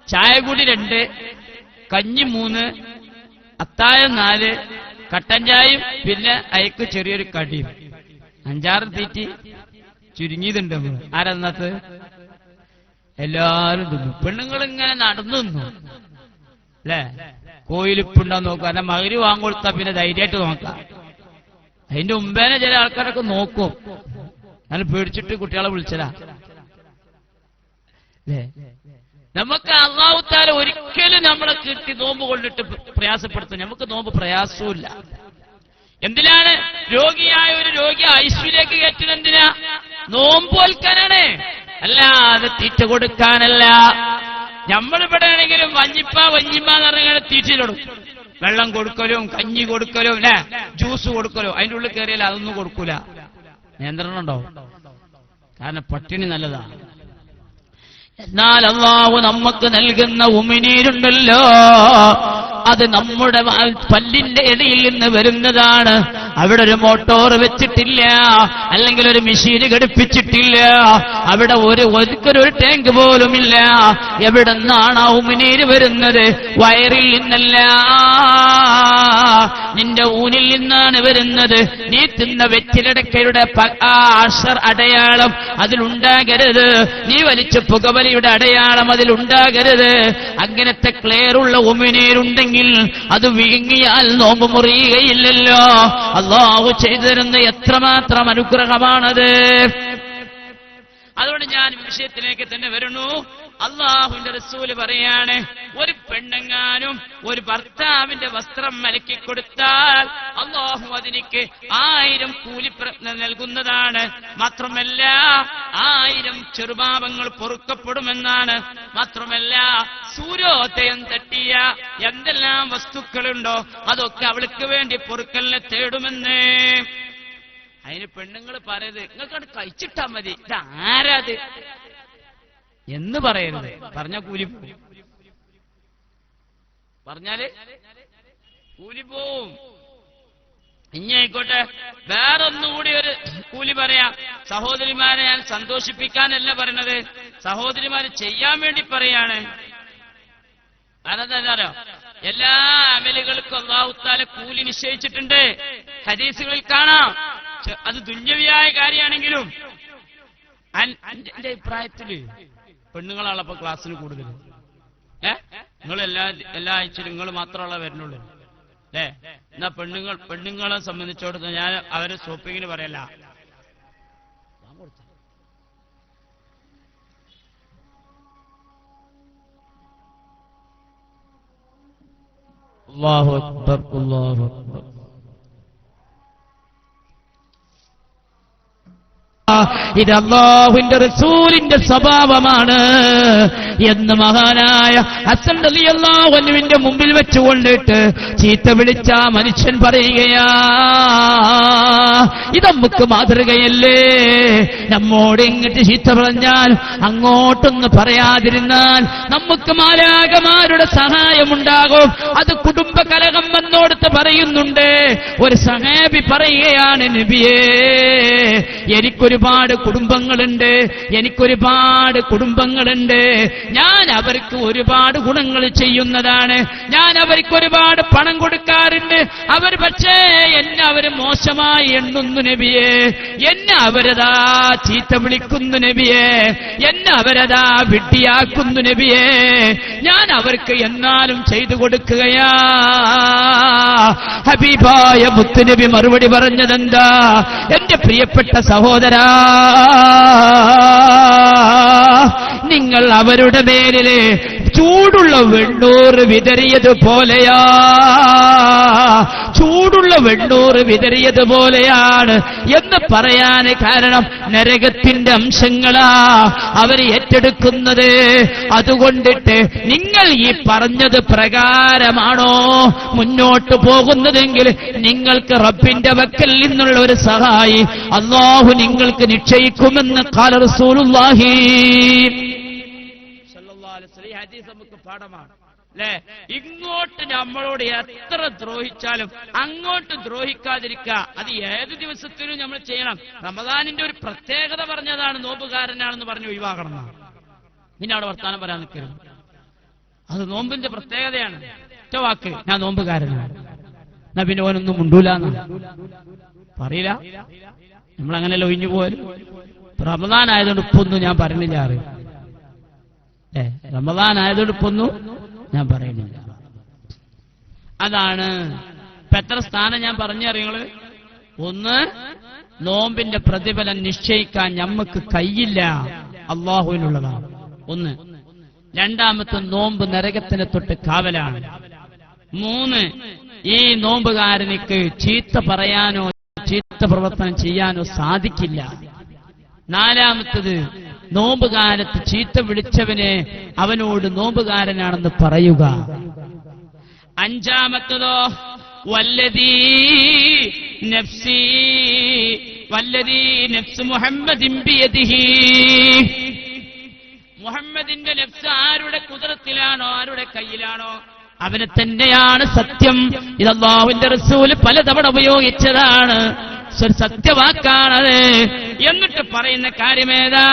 ചായ കൂടി 2, കഞ്ഞി 3, അത്തായം 4, കട്ടൻ ചായയും പിന്നെ അയക്ക് ചെറിയൊരു കടിയും, 5-6 തീറ്റി ചുരുങ്ങിയതുണ്ട്. ആരെന്നത് എല്ലാരും തിന്നു. പെണ്ണുങ്ങൾ ഇങ്ങനെ നടന്നു തിന്നു അല്ലേ. കോയിലിപ്പുണ്ടോ നോക്കുക, അല്ല മഗ്‌രിബ് വാങ്ങിക്കൊടുത്താ പിന്നെ ധൈര്യമായിട്ട് നോക്കാം. അതിന്റെ മുമ്പേനെ ചില ആൾക്കാരൊക്കെ നോക്കും. ഞാൻ പേടിച്ചിട്ട് കുട്ടികളെ വിളിച്ചതാ. നമുക്ക് അല്ലാഹു തആല ഒരിക്കലും നമ്മളെ കിട്ടി നോമ്പ് കൊണ്ടിട്ട് പ്രയാസപ്പെടുത്തും. നമുക്ക് നോമ്പ് പ്രയാസവുമില്ല. എന്തിനാണ് രോഗിയായ ഒരു രോഗി ഐശ്വര്യക്ക് കയറ്റുന്നതിനാ? നോമ്പ് വൽക്കാനാണ്, അല്ലാതെ തീറ്റ കൊടുക്കാനല്ല. നമ്മളിവിടെ ആണെങ്കിലും വഞ്ഞിമ്മ എന്ന് പറഞ്ഞാൽ തീറ്റയിലിടും. വെള്ളം കൊടുക്കലും കഞ്ഞി കൊടുക്കലും അല്ലെ, ജ്യൂസ് കൊടുക്കലും. അതിൻ്റെ ഉള്ളിൽ കയറിയാൽ അതൊന്നും കൊടുക്കൂല. നിയന്ത്രണം ഉണ്ടാവും, കാരണം പട്ടിണി നല്ലതാണ്. എന്നാൽ അല്ലാഹു നമുക്ക് നൽകുന്ന ഉമിനീരുണ്ടല്ലോ, അത് നമ്മുടെ പല്ലിന്റെ ഇടയിൽ നിന്ന് വരുന്നതാണ്. അവിടെ ഒരു മോട്ടോർ വെച്ചിട്ടില്ല, അല്ലെങ്കിൽ ഒരു മെഷീൻ ഘടിപ്പിച്ചിട്ടില്ല, അവിടെ ഒരു ടാങ്ക് പോലുമില്ല. എവിടെ നിന്നാണ് ആ ഉമിനീര് വരുന്നത്? വയറിൽ നിന്നല്ല, നിന്റെ ഊനിൽ നിന്നാണ് വരുന്നത്. നീ തിന്ന വെറ്റിലടക്കയുടെ അടയാളം അതിലുണ്ടാകരുത്, നീ വലിച്ച പുകവലിയുടെ അടയാളം അതിലുണ്ടാകരുത്. അങ്ങനത്തെ ക്ലിയറുള്ള ഉമിനീരുണ്ടെങ്കിൽ അത് വിഴുങ്ങിയാൽ നോമ്പ് മുറിയുകയില്ലല്ലോ. അല്ലാഹു ചെയ്തു തരുന്ന എത്രമാത്രം അനുഗ്രഹമാണത്. അതുകൊണ്ട് ഞാൻ വിഷയത്തിലേക്ക് തന്നെ വരുന്നു. അല്ലാഹുവിന്റെ റസൂല് പറയാണ്, ഒരു പെണ്ണെങ്ങാനും ഒരു ഭർത്താവിന്റെ വസ്ത്രം മലക്കി കൊടുത്താൽ അല്ലാഹു അതിനിക്ക് 1000 കൂലി നൽകുന്നതാണ്. മാത്രമല്ല 1000 ചെറുപാപങ്ങൾ പൊറുക്കപ്പെടുമെന്നാണ്. മാത്രമല്ല സൂര്യോദയം തട്ടിയ എന്തെല്ലാം വസ്തുക്കളുണ്ടോ അതൊക്കെ അവൾക്ക് വേണ്ടി പൊറുക്കലിനെ തേടുമെന്ന്. അതിന് പെണ്ണുങ്ങൾ പറയരുത്, നിങ്ങൾക്കത് കഴിച്ചിട്ടാ മതി, ഇതാരാത് എന്ന് പറയരുത്. പറഞ്ഞ കൂലി പോവും, പറഞ്ഞാല് കൂലി പോവും. ഇനി ആയിക്കോട്ടെ, വേറൊന്നുകൂടി ഒരു കൂലി പറയാം. സഹോദരിമാരെ ഞാൻ സന്തോഷിപ്പിക്കാനല്ല പറയണത്, സഹോദരിമാര് ചെയ്യാൻ വേണ്ടി പറയാണ്. അതെന്താണോ, എല്ലാ അമലുകൾക്കും അല്ലാഹു തആല കൂലി നിശ്ചയിച്ചിട്ടുണ്ട്. ഹദീസുകളിൽ കാണാം. അത് ദുന്യവിയായ കാര്യമാണെങ്കിലും. എന്റെ അഭിപ്രായത്തില് പെണ്ണുങ്ങളാണപ്പോ ക്ലാസ്സിന് കൂടുതൽ. നിങ്ങൾ എല്ലാ ആഴ്ചയിലും നിങ്ങൾ മാത്രമുള്ള വരുന്നുള്ളൂ അല്ലേ. എന്നാ പെണ്ണുങ്ങളെ സംബന്ധിച്ചിടത്തോളം ഞാൻ അവരെ ഷോപ്പിങ്ങിന് പറയല്ല. അല്ലാഹു അക്ബർ, അല്ലാഹു അക്ബർ. ഇത് അല്ലാഹുവിന്റെ റസൂലിന്റെ സ്വഭാവമാണ് എന്ന് മഹാനായ ഹസൻ റളിയല്ലാഹു അൻഹുവിന്റെ മുമ്പിൽ വെച്ചുകൊണ്ടിട്ട് ചീത്ത വിളിച്ച മനുഷ്യൻ പറയുകയാ, ഇത് നമുക്ക് മാതൃകയല്ലേ? നമ്മോട് ഇങ്ങോട്ട് ചീത്ത പറഞ്ഞാൽ അങ്ങോട്ടൊന്ന് പറയാതിരുന്നാൽ നമുക്ക് മാലാഖമാരുടെ സഹായമുണ്ടാകും. അത് കുടുംബ കലഹം വന്നോടുത്ത് പറയുന്നുണ്ട്. ഒരു സഹാബി പറയുകയാണ്, നബിയേ, എനിക്കൊരുപാട് കുടുംബങ്ങളുണ്ട്, ഞാൻ അവർക്ക് ഒരുപാട് ഗുണങ്ങൾ ചെയ്യുന്നതാണ്, ഞാൻ അവർക്ക് ഒരുപാട് പണം കൊടുക്കാറുണ്ട്. അവർ പക്ഷേ എന്നെ അവര് മോശമായി എണ്ണുന്നു നബിയേ, എന്നെ അവരതാ ചീത്ത വിളിക്കുന്നു നബിയേ, എന്നെ അവരതാ വിഡ്ഢിയാക്കുന്നു നബിയേ, ഞാൻ അവർക്ക് എന്നാലും ചെയ്തു കൊടുക്കുകയാ. ഹബീബായ മുത്തുനബി മറുപടി പറഞ്ഞതെന്താ? എന്റെ പ്രിയപ്പെട്ട സഹോദരാ, നിങ്ങൾ അവരുടെ മേലില് ചൂടുള്ള വെണ്ണൂറ് വിതറിയതുപോലെയാ, ചൂടുള്ള വെണ്ണൂറ് വിതറിയതുപോലെയാണ് എന്ന് പറയാൻ കാരണം നരകത്തിന്റെ അംശങ്ങളാ അവർ ഏറ്റെടുക്കുന്നത്. അതുകൊണ്ടിട്ട് നിങ്ങൾ ഈ പറഞ്ഞത് പ്രകാരമാണോ മുന്നോട്ട് പോകുന്നതെങ്കിൽ നിങ്ങൾക്ക് റബ്ബിന്റെ വക്കൽ നിന്നുള്ള ഒരു സഹായി അല്ലാഹു നിങ്ങൾക്ക് നിശ്ചയിക്കുമെന്ന് ഖാല റസൂലുള്ളാഹി സല്ലല്ലാഹു അലൈഹി വസല്ലം. ഈ ഹദീസ് നമുക്ക് പാഠമാണ് അല്ലേ? ഇങ്ങോട്ട് നമ്മളോട് എത്ര ദ്രോഹിച്ചാലും അങ്ങോട്ട് ദ്രോഹിക്കാതിരിക്കുക. അത് ഏത് ദിവസത്തിലും നമ്മൾ ചെയ്യണം. റമദാനിന്റെ ഒരു പ്രത്യേകത പറഞ്ഞതാണ്, നോമ്പുകാരനാണെന്ന് പറഞ്ഞ് ഒഴിവാക്കണം. പിന്നെ അവിടെ വർത്താനം പറയാൻ നിൽക്കരുത്. അത് നോമ്പിന്റെ പ്രത്യേകതയാണ്. ഒറ്റ വാക്ക്, ഞാൻ നോമ്പുകാരനാണ്. എന്നാ പിന്നെ ഓനൊന്നും മുണ്ടൂലെന്ന് പറയില്ല. നമ്മളങ്ങനെയല്ല ഒഴിഞ്ഞു പോയാലും. റമദാൻ ആയതുകൊണ്ട് ഇപ്പൊന്നും ഞാൻ പറയുന്നില്ല. റമദാൻ ആയതുകൊണ്ട് ഇപ്പൊന്നും ഞാൻ പറയുന്നില്ല. അതാണ് ഇപ്പൊ എത്ര സ്ഥാനം ഞാൻ പറഞ്ഞറിയങ്ങള്. ഒന്ന്, നോമ്പിന്റെ പ്രതിഫലം നിശ്ചയിക്കാൻ നമുക്ക് കഴിയില്ല, അള്ളാഹുവിനുള്ളതാണ്. ഒന്ന്. രണ്ടാമത്തെ, നോമ്പ് നരകത്തിനെ തൊട്ട് കാവലാണ്. മൂന്ന്, ഈ നോമ്പുകാരനിക്ക് ചീത്ത പറയാനോ ചീത്ത പ്രവർത്തനം ചെയ്യാനോ സാധിക്കില്ല. നാലാമത്തത്, നോമ്പുകാലത്ത് ചീത്ത വിളിച്ചവനെ അവനോട് നോമ്പുകാരനാണെന്ന് പറയുക. അഞ്ചാമത്തതോ, വല്ലദീ നഫ്സു മുഹമ്മദിൻ ബിയദിഹി, മുഹമ്മദിന്റെ നഫ്സ് ആരുടെ കുദറത്തിലാണോ, ആരുടെ കയ്യിലാണോ അവനെ തന്നെയാണ് സത്യം. ഇത് അല്ലാഹുവിന്റെ റസൂൽ പലതവണ ഉപയോഗിച്ചതാണ്, സത്യവാക്കാണത്. എന്നിട്ട് പറയുന്ന കാര്യമേതാ?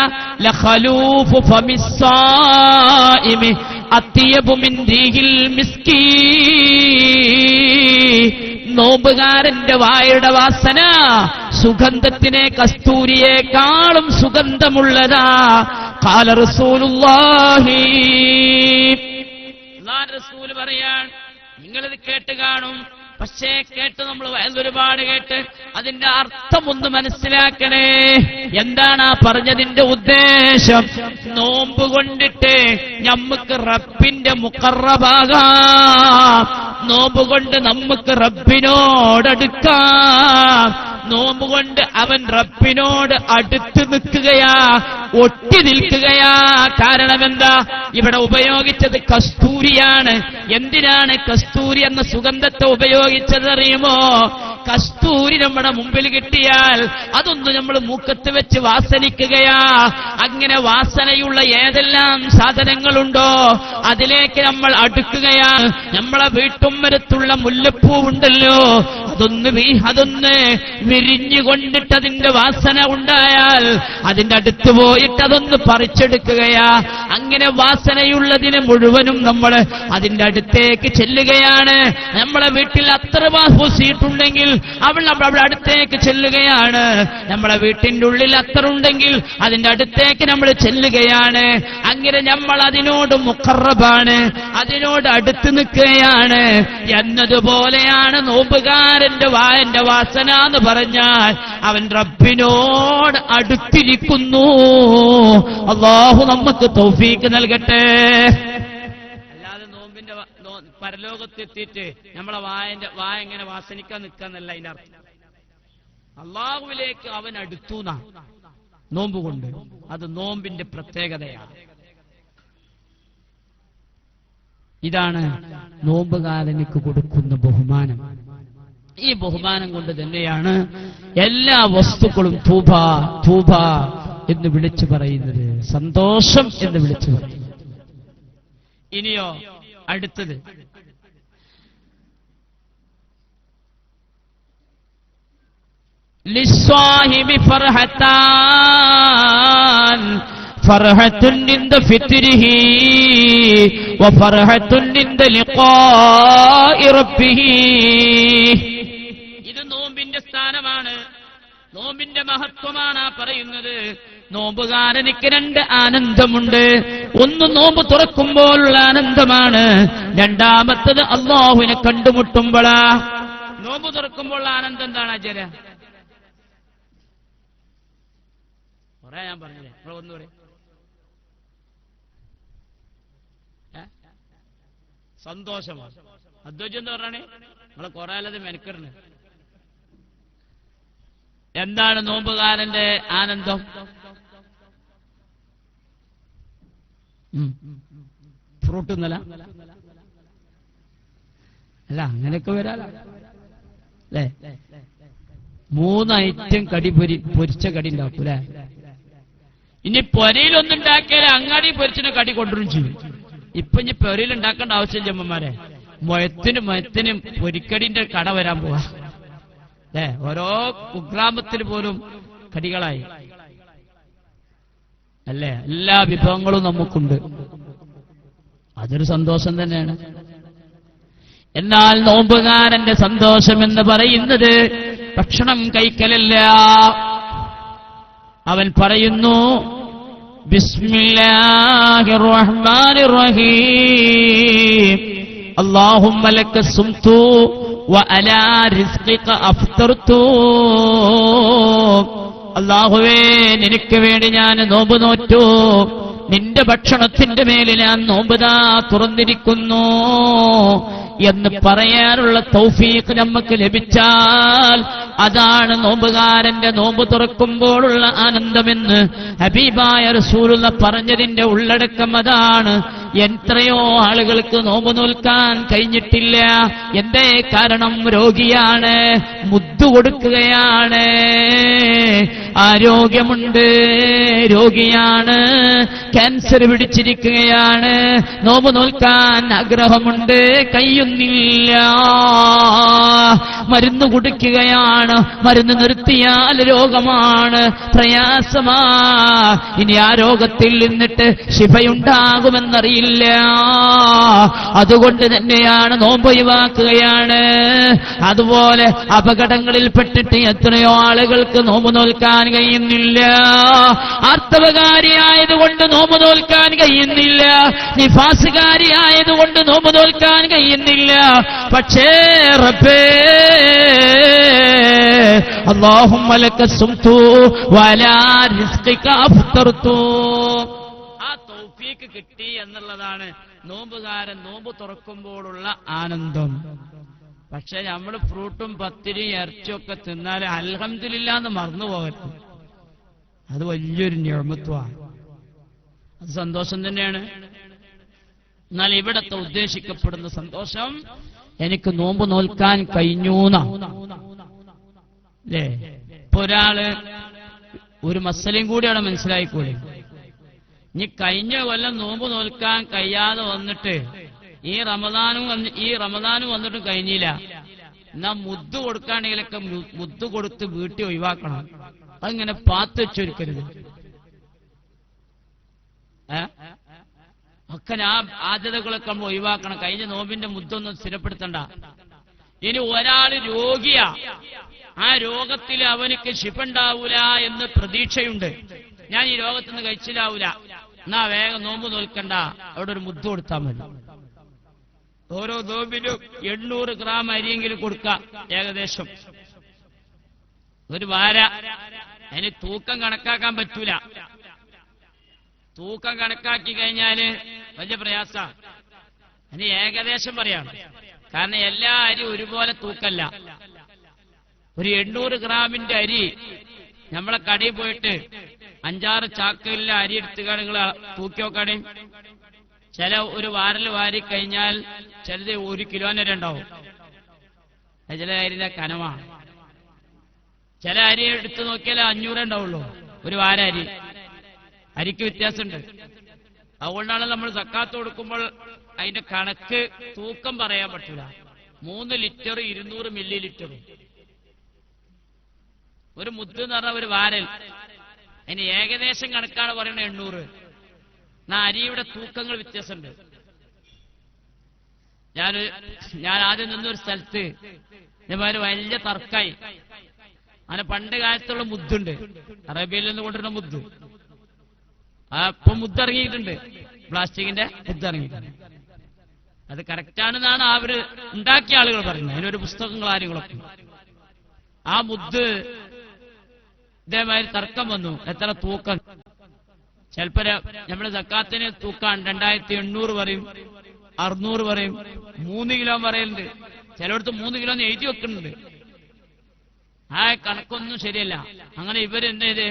ലഖലൂഫു ഫമിസ്സായിമി അത്യബു മിൻ റീഹിൽ മിസ്കീ, നോമ്പുകാരന്റെ വായുടെ വാസന സുഗന്ധത്തിനെ കസ്തൂരിയേക്കാളും സുഗന്ധമുള്ളതാ. ഖാല റസൂലുള്ളാഹി, റസൂൽ പറയാൻ, നിങ്ങളിത് കേട്ട് കാണും, പക്ഷേ കേട്ട് നമ്മൾ ഒരുപാട് കേട്ട് അതിന്റെ അർത്ഥം ഒന്ന് മനസ്സിലാക്കണേ. എന്താണ് ആ പറഞ്ഞതിന്റെ ഉദ്ദേശം? നോമ്പ് കൊണ്ടിട്ട് നമുക്ക് റബ്ബിന്റെ മുഖറബാകാം, നോമ്പ് കൊണ്ട് നമുക്ക് റബ്ബിനോടടുക്കാം, നോമ്പ് കൊണ്ട് അവൻ റബ്ബിനോട് അടുത്ത് നിൽക്കുകയാ, ഒട്ടി നിൽക്കുകയാ. കാരണം എന്താ? ഇവിടെ ഉപയോഗിച്ചത് കസ്തൂരിയാണ്. എന്തിനാണ് കസ്തൂരി എന്ന സുഗന്ധത്തെ ഉപയോഗിച്ചത് അറിയുമോ? കസ്തൂരി നമ്മുടെ മുമ്പിൽ കിട്ടിയാൽ അതൊന്ന് നമ്മൾ മൂക്കത്ത് വെച്ച് വാസനിക്കുകയാ. അങ്ങനെ വാസനയുള്ള ഏതെല്ലാം സാധനങ്ങളുണ്ടോ അതിലേക്ക് നമ്മൾ അടുക്കുകയാ. നമ്മളെ വീട്ടുമ്മരത്തുള്ള മുല്ലപ്പൂ ഉണ്ടല്ലോ, അതൊന്ന് വിരിഞ്ഞുകൊണ്ടിട്ട് അതിന്റെ വാസന ഉണ്ടായാൽ അതിന്റെ അടുത്ത് പോയിട്ട് അതൊന്ന് പറിച്ചെടുക്കുകയാ. അങ്ങനെ വാസനയുള്ളതിന് മുഴുവനും നമ്മൾ അതിന്റെ അടുത്തേക്ക് ചെല്ലുകയാണ്. നമ്മളെ വീട്ടിൽ അത്ര സീറ്റുണ്ടെങ്കിൽ അവിടെ അടുത്തേക്ക് ചെല്ലുകയാണ്. നമ്മളെ വീട്ടിന്റെ ഉള്ളിൽ അത്ര ഉണ്ടെങ്കിൽ അതിന്റെ അടുത്തേക്ക് നമ്മൾ ചെല്ലുകയാണ്. അങ്ങനെ നമ്മൾ അതിനോട് മുഖറബാണ്, അതിനോട് അടുത്ത് നിൽക്കുകയാണ് എന്നതുപോലെയാണ് നോമ്പുകാരന്റെ വായന്റെ വാസന എന്ന് പറഞ്ഞാൽ അവൻ റബ്ബിനോട് അടുത്തിരിക്കുന്നു. അല്ലാഹു നമുക്ക് തൗഫീക്ക് നൽകട്ടെ. അല്ലാതെ നോമ്പിന്റെ പരലോകത്തെത്തിയിട്ട് നമ്മളെ വായ എങ്ങനെ വാസനിക്കാൻ നിൽക്കാന്നല്ല അതിന്റെ അർത്ഥം. അള്ളാഹുവിലേക്ക് അവൻ അടുത്തു നോമ്പ് കൊണ്ട്. അത് നോമ്പിന്റെ പ്രത്യേകതയാണ്. ഇതാണ് നോമ്പുകാരനിക്ക് കൊടുക്കുന്ന ബഹുമാനം. ഈ ബഹുമാനം കൊണ്ട് തന്നെയാണ് എല്ലാ വസ്തുക്കളും തൂബ തൂബ എന്ന് വിളിച്ചു പറയുന്നത്, സന്തോഷം എന്ന് വിളിച്ചു പറയുന്നത്. ഇനിയോ അടുത്തത് ലിസ്വാഹിബി ഫർഹത്താൻ ഫർഹത്തുൻ ഇൻദ ഫിത്രിഹി വഫർഹത്തുൻ ഇൻദ ലിഖാഇ റബ്ബിഹി. ഇത് നോമ്പിന്റെ സ്ഥാനമാണ്, നോമ്പിന്റെ മഹത്വമാണ് പറയുന്നത്. നോമ്പുകാരനിക്ക് രണ്ട് ആനന്ദമുണ്ട്. ഒന്ന് നോമ്പ് തുറക്കുമ്പോഴുള്ള ആനന്ദമാണ്, രണ്ടാമത്തത് അല്ലാഹുവിനെ കണ്ടുമുട്ടുമ്പോഴാ. നോമ്പ് തുറക്കുമ്പോഴുള്ള ആനന്ദം എന്താണ് ആചാര്യ? കുറെ ഞാൻ പറഞ്ഞില്ലേ, നിങ്ങൾ ഒന്ന് പറയും. സന്തോഷമാണ്. അദ്വൈതം എന്താ പറഞ്ഞാണ്? നമ്മളെ കുറെ അല്ലത് മെനക്കെടുന്നു. എന്താണ് നോമ്പുകാരന്റെ ആനന്ദം? ഫ്രൂട്ട് എന്നല്ല അല്ല, അങ്ങനെയൊക്കെ വരാലോ അല്ലേ? 3 ഐറ്റം കടി പൊരിച്ച കടി ഉണ്ടാക്കും അല്ലേ? ഇനി പൊരയിലൊന്നുണ്ടാക്കിയാൽ അങ്ങാടി പൊരിച്ചിന് കടി കൊണ്ടുവരും ചെയ്യും. ഇപ്പൊ ഇനി പൊരയിൽ ഉണ്ടാക്കേണ്ട ആവശ്യം ചെമ്മന്മാരെ, മൊയത്തിനും പൊരിക്കടിന്റെ കട വരാൻ പോവാ അല്ലേ? ഓരോ കുഗ്രാമത്തിൽ പോലും കടികളായി അല്ലേ? എല്ലാ വിഭവങ്ങളും നമുക്കുണ്ട്. അതൊരു സന്തോഷം തന്നെയാണ്. എന്നാൽ നോമ്പുകാരന്റെ സന്തോഷം എന്ന് പറയുന്നത് ഭക്ഷണം കഴിക്കലല്ല. അവൻ പറയുന്നു ബിസ്മില്ലാഹിർ റഹ്മാനിർ റഹീം അല്ലാഹുമ്മ ലക സുംതു വഅലാ റിസ്ഖിക അഫ്തർതു. അല്ലാഹുവേ, നിനക്ക് വേണ്ടി ഞാൻ നോമ്പ് നോറ്റു, നിന്റെ ഭക്ഷണത്തിന്റെ മേലിൽ ഞാൻ നോമ്പുതാ തുറന്നിരിക്കുന്നു എന്ന് പറയാനുള്ള തൗഫീഖ് നമുക്ക് ലഭിച്ചാൽ അതാണ് നോമ്പുകാരന്റെ നോമ്പ് തുറക്കുമ്പോഴുള്ള ആനന്ദമെന്ന് ഹബീബായ റസൂലുള്ള പറഞ്ഞതിന്റെ ഉള്ളടക്കം അതാണ്. എത്രയോ ആളുകൾക്ക് നോമ്പ് നോൽക്കാൻ കഴിഞ്ഞിട്ടില്ല. എന്തേ കാരണം? രോഗിയാണ്, മുദ്ദു കൊടുക്കുകയാണ്. ആരോഗ്യമുണ്ട്, രോഗിയാണ്, ക്യാൻസർ പിടിച്ചിരിക്കുകയാണ്, നോമ്പ് നോൽക്കാൻ ആഗ്രഹമുണ്ട്, കഴിയുന്നില്ല. മരുന്ന് കുടിക്കുകയാണ്, മരുന്ന് നിർത്തിയാൽ രോഗമാണ്, പ്രയാസമാ. ഇനി ആ രോഗത്തിൽ നിന്നിട്ട് ശിഫയുണ്ടാകുമെന്നറിയില്ല. അതുകൊണ്ട് തന്നെയാണ് നോമ്പ് ഒഴിവാക്കുകയാണ്. അതുപോലെ അപകടങ്ങളിൽപ്പെട്ടിട്ട് എത്രയോ ആളുകൾക്ക് നോമ്പ് നോൽക്കാൻ കഴിയുന്നില്ല. ആർത്തവകാരിയായതുകൊണ്ട് നോമ്പ് നോൽക്കാൻ കഴിയുന്നില്ല, നിഫാസുകാരിയായതുകൊണ്ട് നോമ്പ് നോൽക്കാൻ കഴിയുന്നില്ല. പക്ഷേ റബ്ബേ, അല്ലാഹുമ്മ ലക സുംതു വഅലാ റിസ്ഖിക അഫ്തർതു. ആ തൗഫീഖ് കിട്ടി എന്നുള്ളതാണ് നോമ്പുകാരൻ നോമ്പ് തുറക്കുമ്പോഴുള്ള ആനന്ദം. പക്ഷെ നമ്മൾ ഫ്രൂട്ടും പത്തിരിയും ഇറച്ചിയൊക്കെ തിന്നാൽ അൽഹംദുലില്ലാ എന്ന് മറന്നു പോകരുത്. അത് വലിയൊരു നിഅമത്താണ്, അത് സന്തോഷം തന്നെയാണ്. എന്നാൽ ഇവിടത്തെ ഉദ്ദേശിക്കപ്പെടുന്ന സന്തോഷം എനിക്ക് നോമ്പ് നോൽക്കാൻ കഴിഞ്ഞൂന്നാ അല്ലേ? ഇപ്പൊ ഒരാള് ഒരു മസലയും കൂടിയാണ് മനസ്സിലായിക്കൂടെ. ഇനി കഴിഞ്ഞ കൊല്ലം നോമ്പ് നോൽക്കാൻ കഴിയാതെ വന്നിട്ട് ഈ റമദാനും വന്നിട്ട് കഴിഞ്ഞില്ല, എന്നാ മുദ്ദു കൊടുക്കുകയാണെങ്കിലൊക്കെ മുദ്ദു കൊടുത്ത് വീട്ടിൽ ഒഴിവാക്കണം. അതിങ്ങനെ പാത്ത് വെച്ചൊരുക്കരുത്. ഒക്കെ ആ ആദ്യതകളൊക്കെ നമ്മൾ ഒഴിവാക്കണം. കഴിഞ്ഞ നോമ്പിന്റെ മുദ്ദൊന്നും സ്ഥിരപ്പെടുത്തണ്ട. ഇനി ഒരാള് രോഗിയാ, ആ രോഗത്തിൽ അവനിക്ക് ശിഫുണ്ടാവൂല എന്ന് പ്രതീക്ഷയുണ്ട്. ഞാൻ ഈ രോഗത്തിന്ന് കഴിച്ചിലാവൂല, എന്നാ വേഗം നോമ്പ് നോൽക്കണ്ട, അവിടെ ഒരു മുദ്ദ കൊടുത്താൽ മതി. ഓരോ നോമ്പിലും 800 ഗ്രാം അരിയെങ്കിലും കൊടുക്കാം, ഏകദേശം ഒരു വാര. അതിന് തൂക്കം കണക്കാക്കാൻ പറ്റൂല. തൂക്കം കണക്കാക്കി കഴിഞ്ഞാല് വലിയ പ്രയാസ. ഇനി ഏകദേശം പറയാണ്, കാരണം എല്ലാ അരി ഒരുപോലെ തൂക്കല്ല. ഒരു 800 ഗ്രാമിന്റെ അരി നമ്മളെ കടയിൽ പോയിട്ട് 5-6 ചാക്കിലെ അരി എടുത്തുക നിങ്ങൾ തൂക്കി നോക്കാണേ. ചില ഒരു വാരൽ വാരി കഴിഞ്ഞാൽ ചിലത് 1 കിലോന് വരെ ഉണ്ടാവും. ചില അരിയുടെ കനമാണ്. ചില അരി എടുത്തു നോക്കിയാൽ 500 ഉണ്ടാവുള്ളൂ ഒരു വാര അരി. അരിക്ക് വ്യത്യാസമുണ്ട്. അതുകൊണ്ടാണ് നമ്മൾ സക്കാത്ത് കൊടുക്കുമ്പോൾ അതിന്റെ കണക്ക് തൂക്കം പറയാൻ പറ്റില്ല. 3 ലിറ്റർ 200 മില്ലി ലിറ്റർ. ഒരു മുദ്ദ് എന്ന് പറഞ്ഞാൽ ഒരു വാരൽ. അതിന് ഏകദേശം കണക്കാണ് പറയുന്നത് 800. അരിയുടെ തൂക്കങ്ങൾ വ്യത്യാസമുണ്ട്. ഞാൻ ആദ്യം നിന്നൊരു സ്ഥലത്ത് ഇതേമാതിരി വലിയ തർക്കായി. അങ്ങനെ പണ്ട് കാലത്തുള്ള മുദ്ദുണ്ട്, അറേബ്യയിൽ നിന്ന് കൊണ്ടുവരുന്ന മുദ്ദ്. ഇപ്പൊ മുദ്ദിറങ്ങിയിട്ടുണ്ട്, പ്ലാസ്റ്റിക്കിന്റെ മുദ്ദിറങ്ങിയിട്ടുണ്ട്. അത് കറക്റ്റാണെന്നാണ് അവര് ഉണ്ടാക്കിയ ആളുകൾ പറയുന്നത്. അതിനൊരു പുസ്തകങ്ങൾ കാര്യങ്ങളൊക്കെ. ആ മുദ്ദ് ഇതേമാതിരി തർക്കം വന്നു, എത്ര തൂക്കം. ചിലപ്പോ നമ്മുടെ സക്കാത്തിന് തൂക്കാൻ 2800 പറയും, 600 പറയും, 3 കിലോ പറയലുണ്ട്. ചിലയിടത്ത് 3 കിലോ എഴുതി വെക്കുന്നുണ്ട്. ആ കണക്കൊന്നും ശരിയല്ല. അങ്ങനെ ഇവരെന്ത് ചെയ്ത്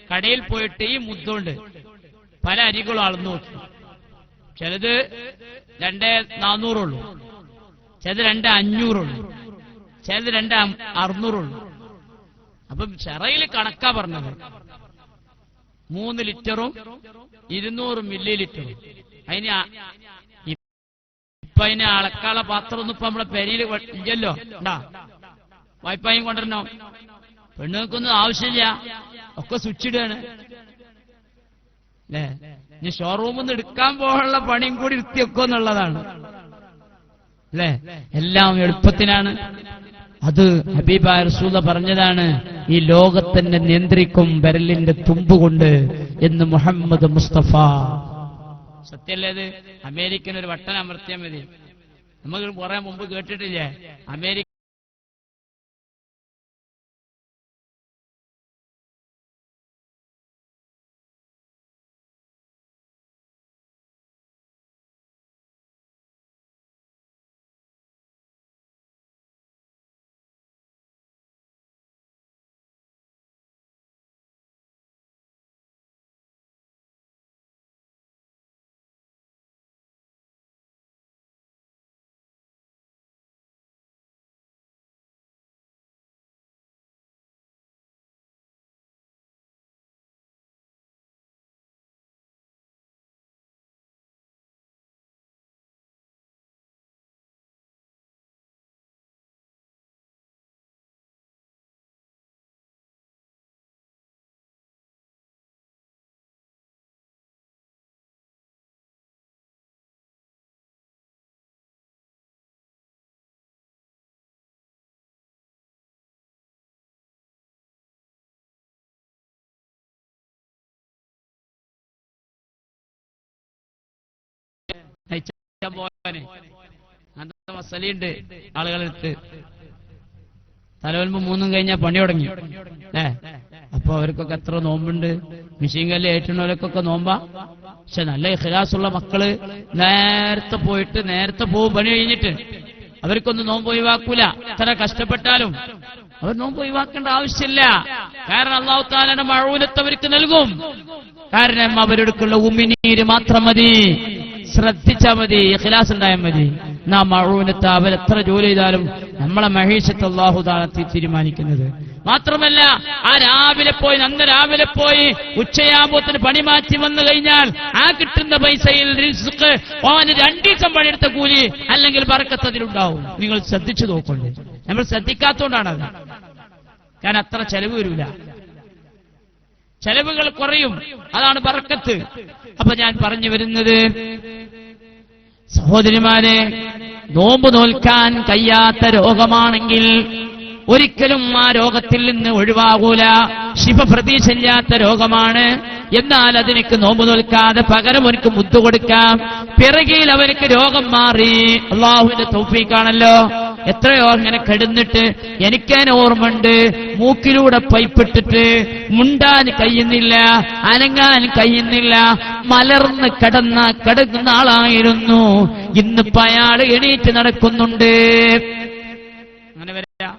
കടയിൽ പോയിട്ട് ഈ മുദ്ദുണ്ട് പല അരികളും അളന്നു നോക്കി. ചിലത് 2400 ഉള്ളൂ, ചിലത് 2500 ഉള്ളൂ, ചിലത് 2600 ഉള്ളൂ. അപ്പം ചെറയിൽ കണക്കാ പറഞ്ഞത് 3 ലിറ്ററും 200 മില്ലി ലിറ്ററും. ഇപ്പൊ അതിന് അളക്കാള പാത്രമൊന്നും ഇപ്പൊ നമ്മളെ പെരിയിൽ ഇല്ലല്ലോ. ഉണ്ടാ വായ്പായും കൊണ്ടുവരണോ? പെണ്ണുങ്ങൾക്കൊന്നും ആവശ്യമില്ല, ഒക്കെ സ്വിച്ച് ഇടുകയാണ് അല്ലേ. ഇനി ഷോറൂമിൽ നിന്ന് എടുക്കാൻ പോകാനുള്ള പണിയും കൂടി ഇരുത്തിയൊക്കെ എന്നുള്ളതാണ് അല്ലേ. എല്ലാം എളുപ്പത്തിനാണ്. അത് ഹബീബായ റസൂല പറഞ്ഞതാണ്, ഈ ലോകത്തിനെ നിയന്ത്രിക്കും വിരലിന്റെ തുമ്പുകൊണ്ട് എന്ന് മുഹമ്മദ് മുസ്തഫ. സത്യല്ലേ? അത് അമേരിക്കൻ ഒരു ബട്ടൺ അമർത്തിയാൽ മതി. നമുക്ക് കുറെ മുമ്പ് കേട്ടിട്ടില്ലേ, അമേരിക്ക പോകാന് അങ്ങനത്തെ മസലയുണ്ട് ആളുകളെടുത്ത്. തലവൽമ്പ് 3 കഴിഞ്ഞാൽ പണി തുടങ്ങി അല്ലേ. അപ്പൊ അവർക്കൊക്കെ എത്ര നോമ്പുണ്ട്. മിഷീൻ കല്ല് ഏറ്റുന്നവർക്കൊക്കെ നോമ്പാ. പക്ഷെ നല്ല ഇഖ്ലാസുള്ള മക്കള് നേരത്തെ പോയിട്ട് നേരത്തെ പോകും. പണി കഴിഞ്ഞിട്ട് അവർക്കൊന്നും നോമ്പ് ഒഴിവാക്കൂല. എത്ര കഷ്ടപ്പെട്ടാലും അവർ നോമ്പ് ഒഴിവാക്കേണ്ട ആവശ്യമില്ല. കാരണം അല്ലാഹു തആലയുടെ മഅൂനത്ത് അവർക്ക് നൽകും. കാരണം അവരെടുക്കുള്ള ഉമിനീര് മാത്രം മതി, ശ്രദ്ധിച്ചാൽ മതി, ഇഖ്ലാസ് ഉണ്ടായാൽ മതി. നാം മഅൂനത്ത് അവരെത്ര ജോലി ചെയ്താലും നമ്മളെ മഹീഷത്ത് അല്ലാഹു തആല തീരുമാനിക്കുന്നത്. മാത്രമല്ല ആ രാവിലെ പോയി അന്ന് രാവിലെ പോയി ഉച്ചയാകുമ്പോത്തിന് പണി മാറ്റി വന്നു കഴിഞ്ഞാൽ ആ കിട്ടുന്ന പൈസയിൽ റിസ്ക് ഓന് 2 ദിവസം പണിയെടുത്ത കൂലി അല്ലെങ്കിൽ ബർക്കത്ത് അതിലുണ്ടാവും. നിങ്ങൾ ശ്രദ്ധിച്ചു നോക്കണ്ടേ. നമ്മൾ ശ്രദ്ധിക്കാത്തതുകൊണ്ടാണത്. കാരണം അത്ര ചെലവ് വരില്ല, ചെലവുകൾ കുറയും. അതാണ് ബർക്കത്ത്. അപ്പൊ ഞാൻ പറഞ്ഞു വരുന്നത്, സഹോദരിമാരെ, നോമ്പ് നോൽക്കാൻ കഴിയാത്ത രോഗമാണെങ്കിൽ ഒരിക്കലും ആ രോഗത്തിൽ നിന്ന് ഒഴിവാകൂല. ശിഫ പ്രതീക്ഷയില്ലാത്ത രോഗമാണ്. എന്നാൽ അതിനേക്ക് നോമ്പ് നോൽക്കാതെ പകരം അവനക്ക് മുദ്ദു കൊടുക്കാം. പിറകിൽ അവനക്ക് രോഗം മാറി. അള്ളാഹുവിന്റെ തൗഫീഖാണല്ലോ. എത്രയോ അങ്ങനെ കിടന്നിട്ട് എനിക്കതിന് ഓർമ്മയുണ്ട്, മൂക്കിലൂടെ പൈപ്പിട്ടിട്ട് മുണ്ടാൻ കഴിയുന്നില്ല, അനങ്ങാൻ കഴിയുന്നില്ല, മലർന്ന് കിടക്കുന്ന ആളായിരുന്നു. ഇന്നിപ്പോ അയാൾ എണീറ്റ് നടക്കുന്നുണ്ട്. അങ്ങനെ വരാ.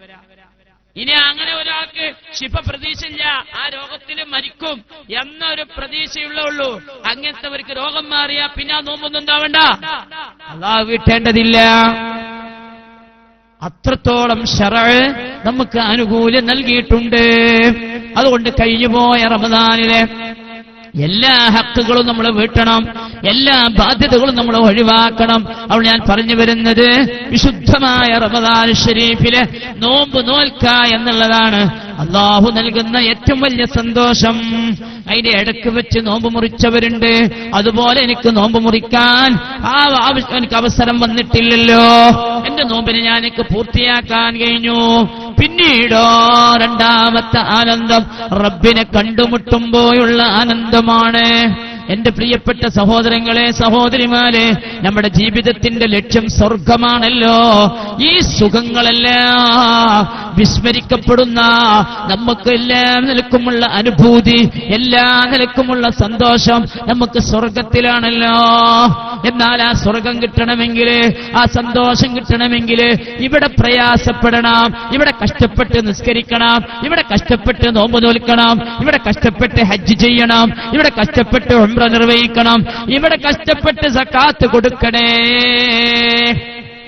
ഇനി അങ്ങനെ ഒരാൾക്ക് ശിഫ പ്രതീക്ഷയില്ല, ആ രോഗത്തിൽ മരിക്കും എന്നൊരു പ്രതീക്ഷയുള്ളൂ. അങ്ങനത്തെവർക്ക് രോഗം മാറിയാ പിന്നെ ആ നോമ്പൊന്നും ഉണ്ടാവണ്ട, അല്ലാഹു വിട്ടേണ്ടതില്ല. അത്രത്തോളം ശറഅ് നമുക്ക് ആനുകൂല്യം നൽകിയിട്ടുണ്ട്. അതുകൊണ്ട് കഴിഞ്ഞുപോയ റമദാനിലെ എല്ലാ ഹക്കുകളും നമ്മൾ വീട്ടണം, എല്ലാ ബാധ്യതകളും നമ്മൾ ഒഴിവാക്കണം. അവിടെ ഞാൻ പറഞ്ഞു വരുന്നത് വിശുദ്ധമായ റമദാൻ ശരീഫിലെ നോമ്പ് നോൽക്ക എന്നുള്ളതാണ് അല്ലാഹു നൽകുന്ന ഏറ്റവും വലിയ സന്തോഷം. അതിന്റെ ഇടയ്ക്ക് വെച്ച് നോമ്പ് മുറിച്ചവരുണ്ട്. അതുപോലെ എനിക്ക് നോമ്പ് മുറിക്കാൻ എനിക്ക് അവസരം വന്നിട്ടില്ലല്ലോ, എന്റെ നോമ്പിനെ ഞാൻ എനിക്ക് പൂർത്തിയാക്കാൻ കഴിഞ്ഞു. പിന്നീടോ രണ്ടാമത്തെ ആനന്ദം റബ്ബിനെ കണ്ടുമുട്ടുമ്പോഴുള്ള ആനന്ദമാണ്. എന്റെ പ്രിയപ്പെട്ട സഹോദരങ്ങളെ, സഹോദരിമാരെ, നമ്മുടെ ജീവിതത്തിന്റെ ലക്ഷ്യം സ്വർഗമാണല്ലോ. ഈ സുഖങ്ങളെല്ലാം വിസ്മരിക്കപ്പെടുന്ന, നമുക്ക് എല്ലാ നിലക്കുമുള്ള അനുഭൂതി, എല്ലാ നിലക്കുമുള്ള സന്തോഷം നമുക്ക് സ്വർഗത്തിലാണല്ലോ. എന്നാൽ ആ സ്വർഗം കിട്ടണമെങ്കിൽ, ആ സന്തോഷം കിട്ടണമെങ്കിൽ ഇവിടെ പ്രയാസപ്പെടണം, ഇവിടെ കഷ്ടപ്പെട്ട് നിസ്കരിക്കണം, ഇവിടെ കഷ്ടപ്പെട്ട് നോമ്പ് നോൽക്കണം, ഇവിടെ കഷ്ടപ്പെട്ട് ഹജ്ജ് ചെയ്യണം, ഇവിടെ കഷ്ടപ്പെട്ട് ഉംറ നിർവഹിക്കണം, ഇവിടെ കഷ്ടപ്പെട്ട് സക്കാത്ത് കൊടുക്കണേ.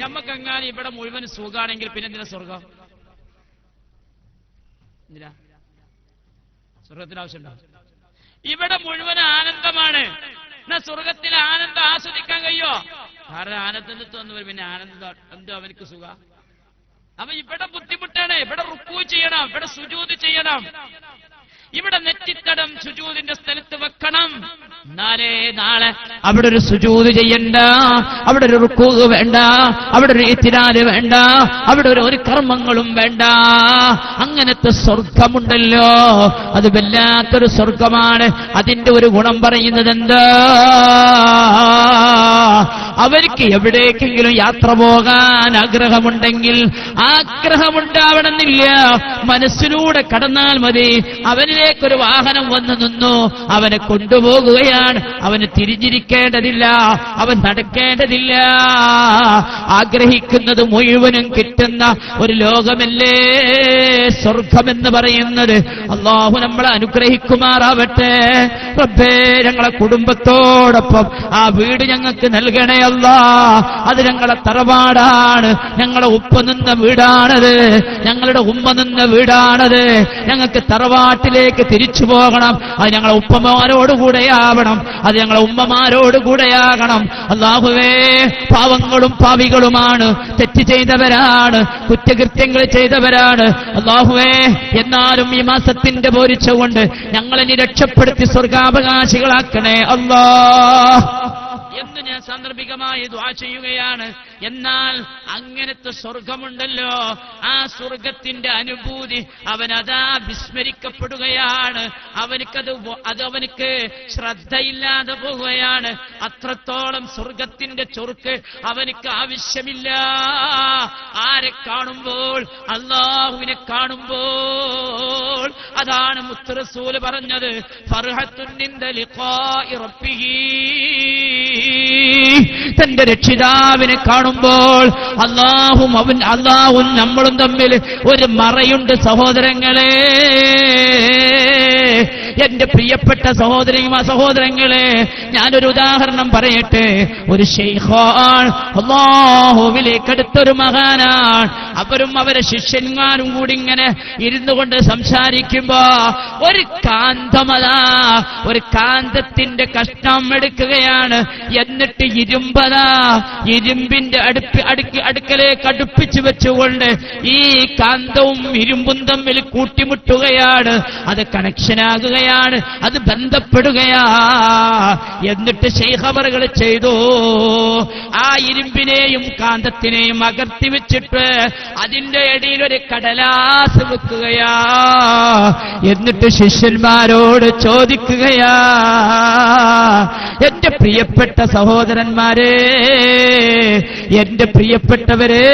നമുക്കെങ്ങാനും ഇവിടെ മുഴുവൻ സുഖാണെങ്കിൽ പിന്നെ എന്തിനാ സ്വർഗം? സ്വർഗത്തിന് ആവശ്യമുണ്ടാവും. ഇവിടെ മുഴുവൻ ആനന്ദമാണ്. എന്നാ സ്വർഗത്തിലെ ആനന്ദം ആസ്വദിക്കാൻ കഴിയോ? കാരണം ആനന്ദത്തിൽ വന്നു പിന്നെ ആനന്ദം എന്തോ അവനക്ക് സുഖ. അപ്പൊ ഇവിടെ ബുദ്ധിമുട്ടാണ്. ഇവിടെ റുക്കൂ ചെയ്യണം, ഇവിടെ സുജൂദ് ചെയ്യണം, ഇവിടെ നെറ്റിത്തടം സുജൂദിന്റെ സ്ഥലത്ത് വെക്കണം. എന്നാലേ നാളെ അവിടെ ഒരു സുജൂദ് ചെയ്യണ്ട, അവിടെ ഒരു റുക്കൂ വേണ്ട, അവിടെ ഒരു ഇത്തിരാല് വേണ്ട, അവിടെ ഒരു കർമ്മങ്ങളും വേണ്ട. അങ്ങനത്തെ സ്വർഗമുണ്ടല്ലോ, അത് വല്ലാത്തൊരു സ്വർഗമാണ്. അതിന്റെ ഒരു ഗുണം പറയുന്നത് എന്താ? അവർക്ക് എവിടേക്കെങ്കിലും യാത്ര പോകാൻ ആഗ്രഹമുണ്ടെങ്കിൽ ആഗ്രഹമുണ്ടാവണമെന്നില്ല, മനസ്സിലൂടെ കടന്നാൽ മതി. അവനിലേക്കൊരു വാഹനം വന്നു നിന്നു, അവനെ കൊണ്ടുപോകുകയാണ്. അവന് തിരിഞ്ഞിരിക്കേണ്ടതില്ല, അവൻ നടക്കേണ്ടതില്ല. ആഗ്രഹിക്കുന്നത് മുഴുവനും കിട്ടുന്ന ഒരു ലോകമല്ലേ സ്വർഗമെന്ന് പറയുന്നത്. അല്ലാഹു നമ്മളെ അനുഗ്രഹിക്കുമാറാവട്ടെ. റബ്ബേ, ഞങ്ങളെ കുടുംബത്തോടൊപ്പം ആ വീട് ഞങ്ങൾക്ക് നൽകണേ അല്ലാ. അത് ഞങ്ങളെ തറവാടാണ്, ഞങ്ങളെ ഉപ്പ നിന്ന വീടാണത്, ഞങ്ങളുടെ ഉമ്മ നിന്ന വീടാണത്. ഞങ്ങൾക്ക് തറവാട്ടിലേക്ക് തിരിച്ചു പോകണം. അത് ഞങ്ങളെ ഉപ്പമാരോടുകൂടെയാവണം, അത് ഞങ്ങളെ ഉമ്മമാരോടുകൂടെയാകണം. അല്ലാഹുവേ, പാവങ്ങളും പാവികളുമാണ്, തെറ്റ് ചെയ്തവരാണ്, കുറ്റകൃത്യങ്ങൾ ചെയ്തവരാണ്. അല്ലാഹുവേ, എന്നാലും ഈ മാസത്തിന്റെ പോരിച്ച കൊണ്ട് ഞങ്ങളെ രക്ഷപ്പെടുത്തി സ്വർഗാവകാശികളാക്കണേ അല്ലാ എന്ന് ഞാൻ സാന്ദർഭികമായി ദുആ ചെയ്യുകയാണ്. എന്നാൽ അങ്ങനത്തെ സ്വർഗമുണ്ടല്ലോ, ആ സ്വർഗത്തിന്റെ അനുഭൂതി അവനതാ വിസ്മരിക്കപ്പെടുകയാണ്. അവനക്ക് ശ്രദ്ധയില്ലാതെ പോവുകയാണ്. അത്രത്തോളം സ്വർഗത്തിന്റെ ചൊറുക്ക് അവനക്ക് ആവശ്യമില്ല. ആരെ കാണുമ്പോൾ? അല്ലാഹുവിനെ കാണുമ്പോൾ. അതാണ് മുത്ത് റസൂൽ പറഞ്ഞത്, ഫർഹത്തുൻ ഇൻദ ലിഖാഇ റബ്ബിഹി. തന്റെ രക്ഷിതാവിനെ കാണുമ്പോൾ അല്ലാഹുവും നമ്മളും തമ്മിൽ ഒരു മറയുണ്ട് സഹോദരങ്ങളെ. എന്റെ പ്രിയപ്പെട്ട സഹോദരങ്ങളെ, ഞാനൊരു ഉദാഹരണം പറയട്ടെ. ഒരു ശൈഖാൻ, അല്ലാഹുവിലേക്ക് അടുത്തൊരു മഹാനാണ്. അവരും അവരെ ശിഷ്യന്മാരും കൂടി ഇങ്ങനെ ഇരുന്നു കൊണ്ട് സംസാരിക്കുമ്പോ ഒരു കാന്തമതാ, ഒരു കാന്തത്തിന്റെ കഷ്ണം എടുക്കുകയാണ്. എന്നിട്ട് ഇരുമ്പിന്റെ അടുക്കലേക്ക് അടുപ്പിച്ചു വെച്ചുകൊണ്ട് ഈ കാന്തവും ഇരുമ്പും തമ്മിൽ കൂട്ടിമുട്ടുകയാണ്. അത് കണക്ഷനാകുകയാണ്, അത് ബന്ധപ്പെടുകയാ. എന്നിട്ട് ശൈഖ് അവറുകൾ ചെയ്തു, ആ ഇരുമ്പിനെയും കാന്തത്തിനെയും അകർത്തി വെച്ചിട്ട് അതിന്റെ ഇടയിൽ ഒരു കടലാസ് വെക്കുകയാ. എന്നിട്ട് ശിഷ്യന്മാരോട് ചോദിക്കുകയാ, എന്റെ പ്രിയപ്പെട്ട സഹോദരന്മാരെ, എന്റെ പ്രിയപ്പെട്ടവരെ,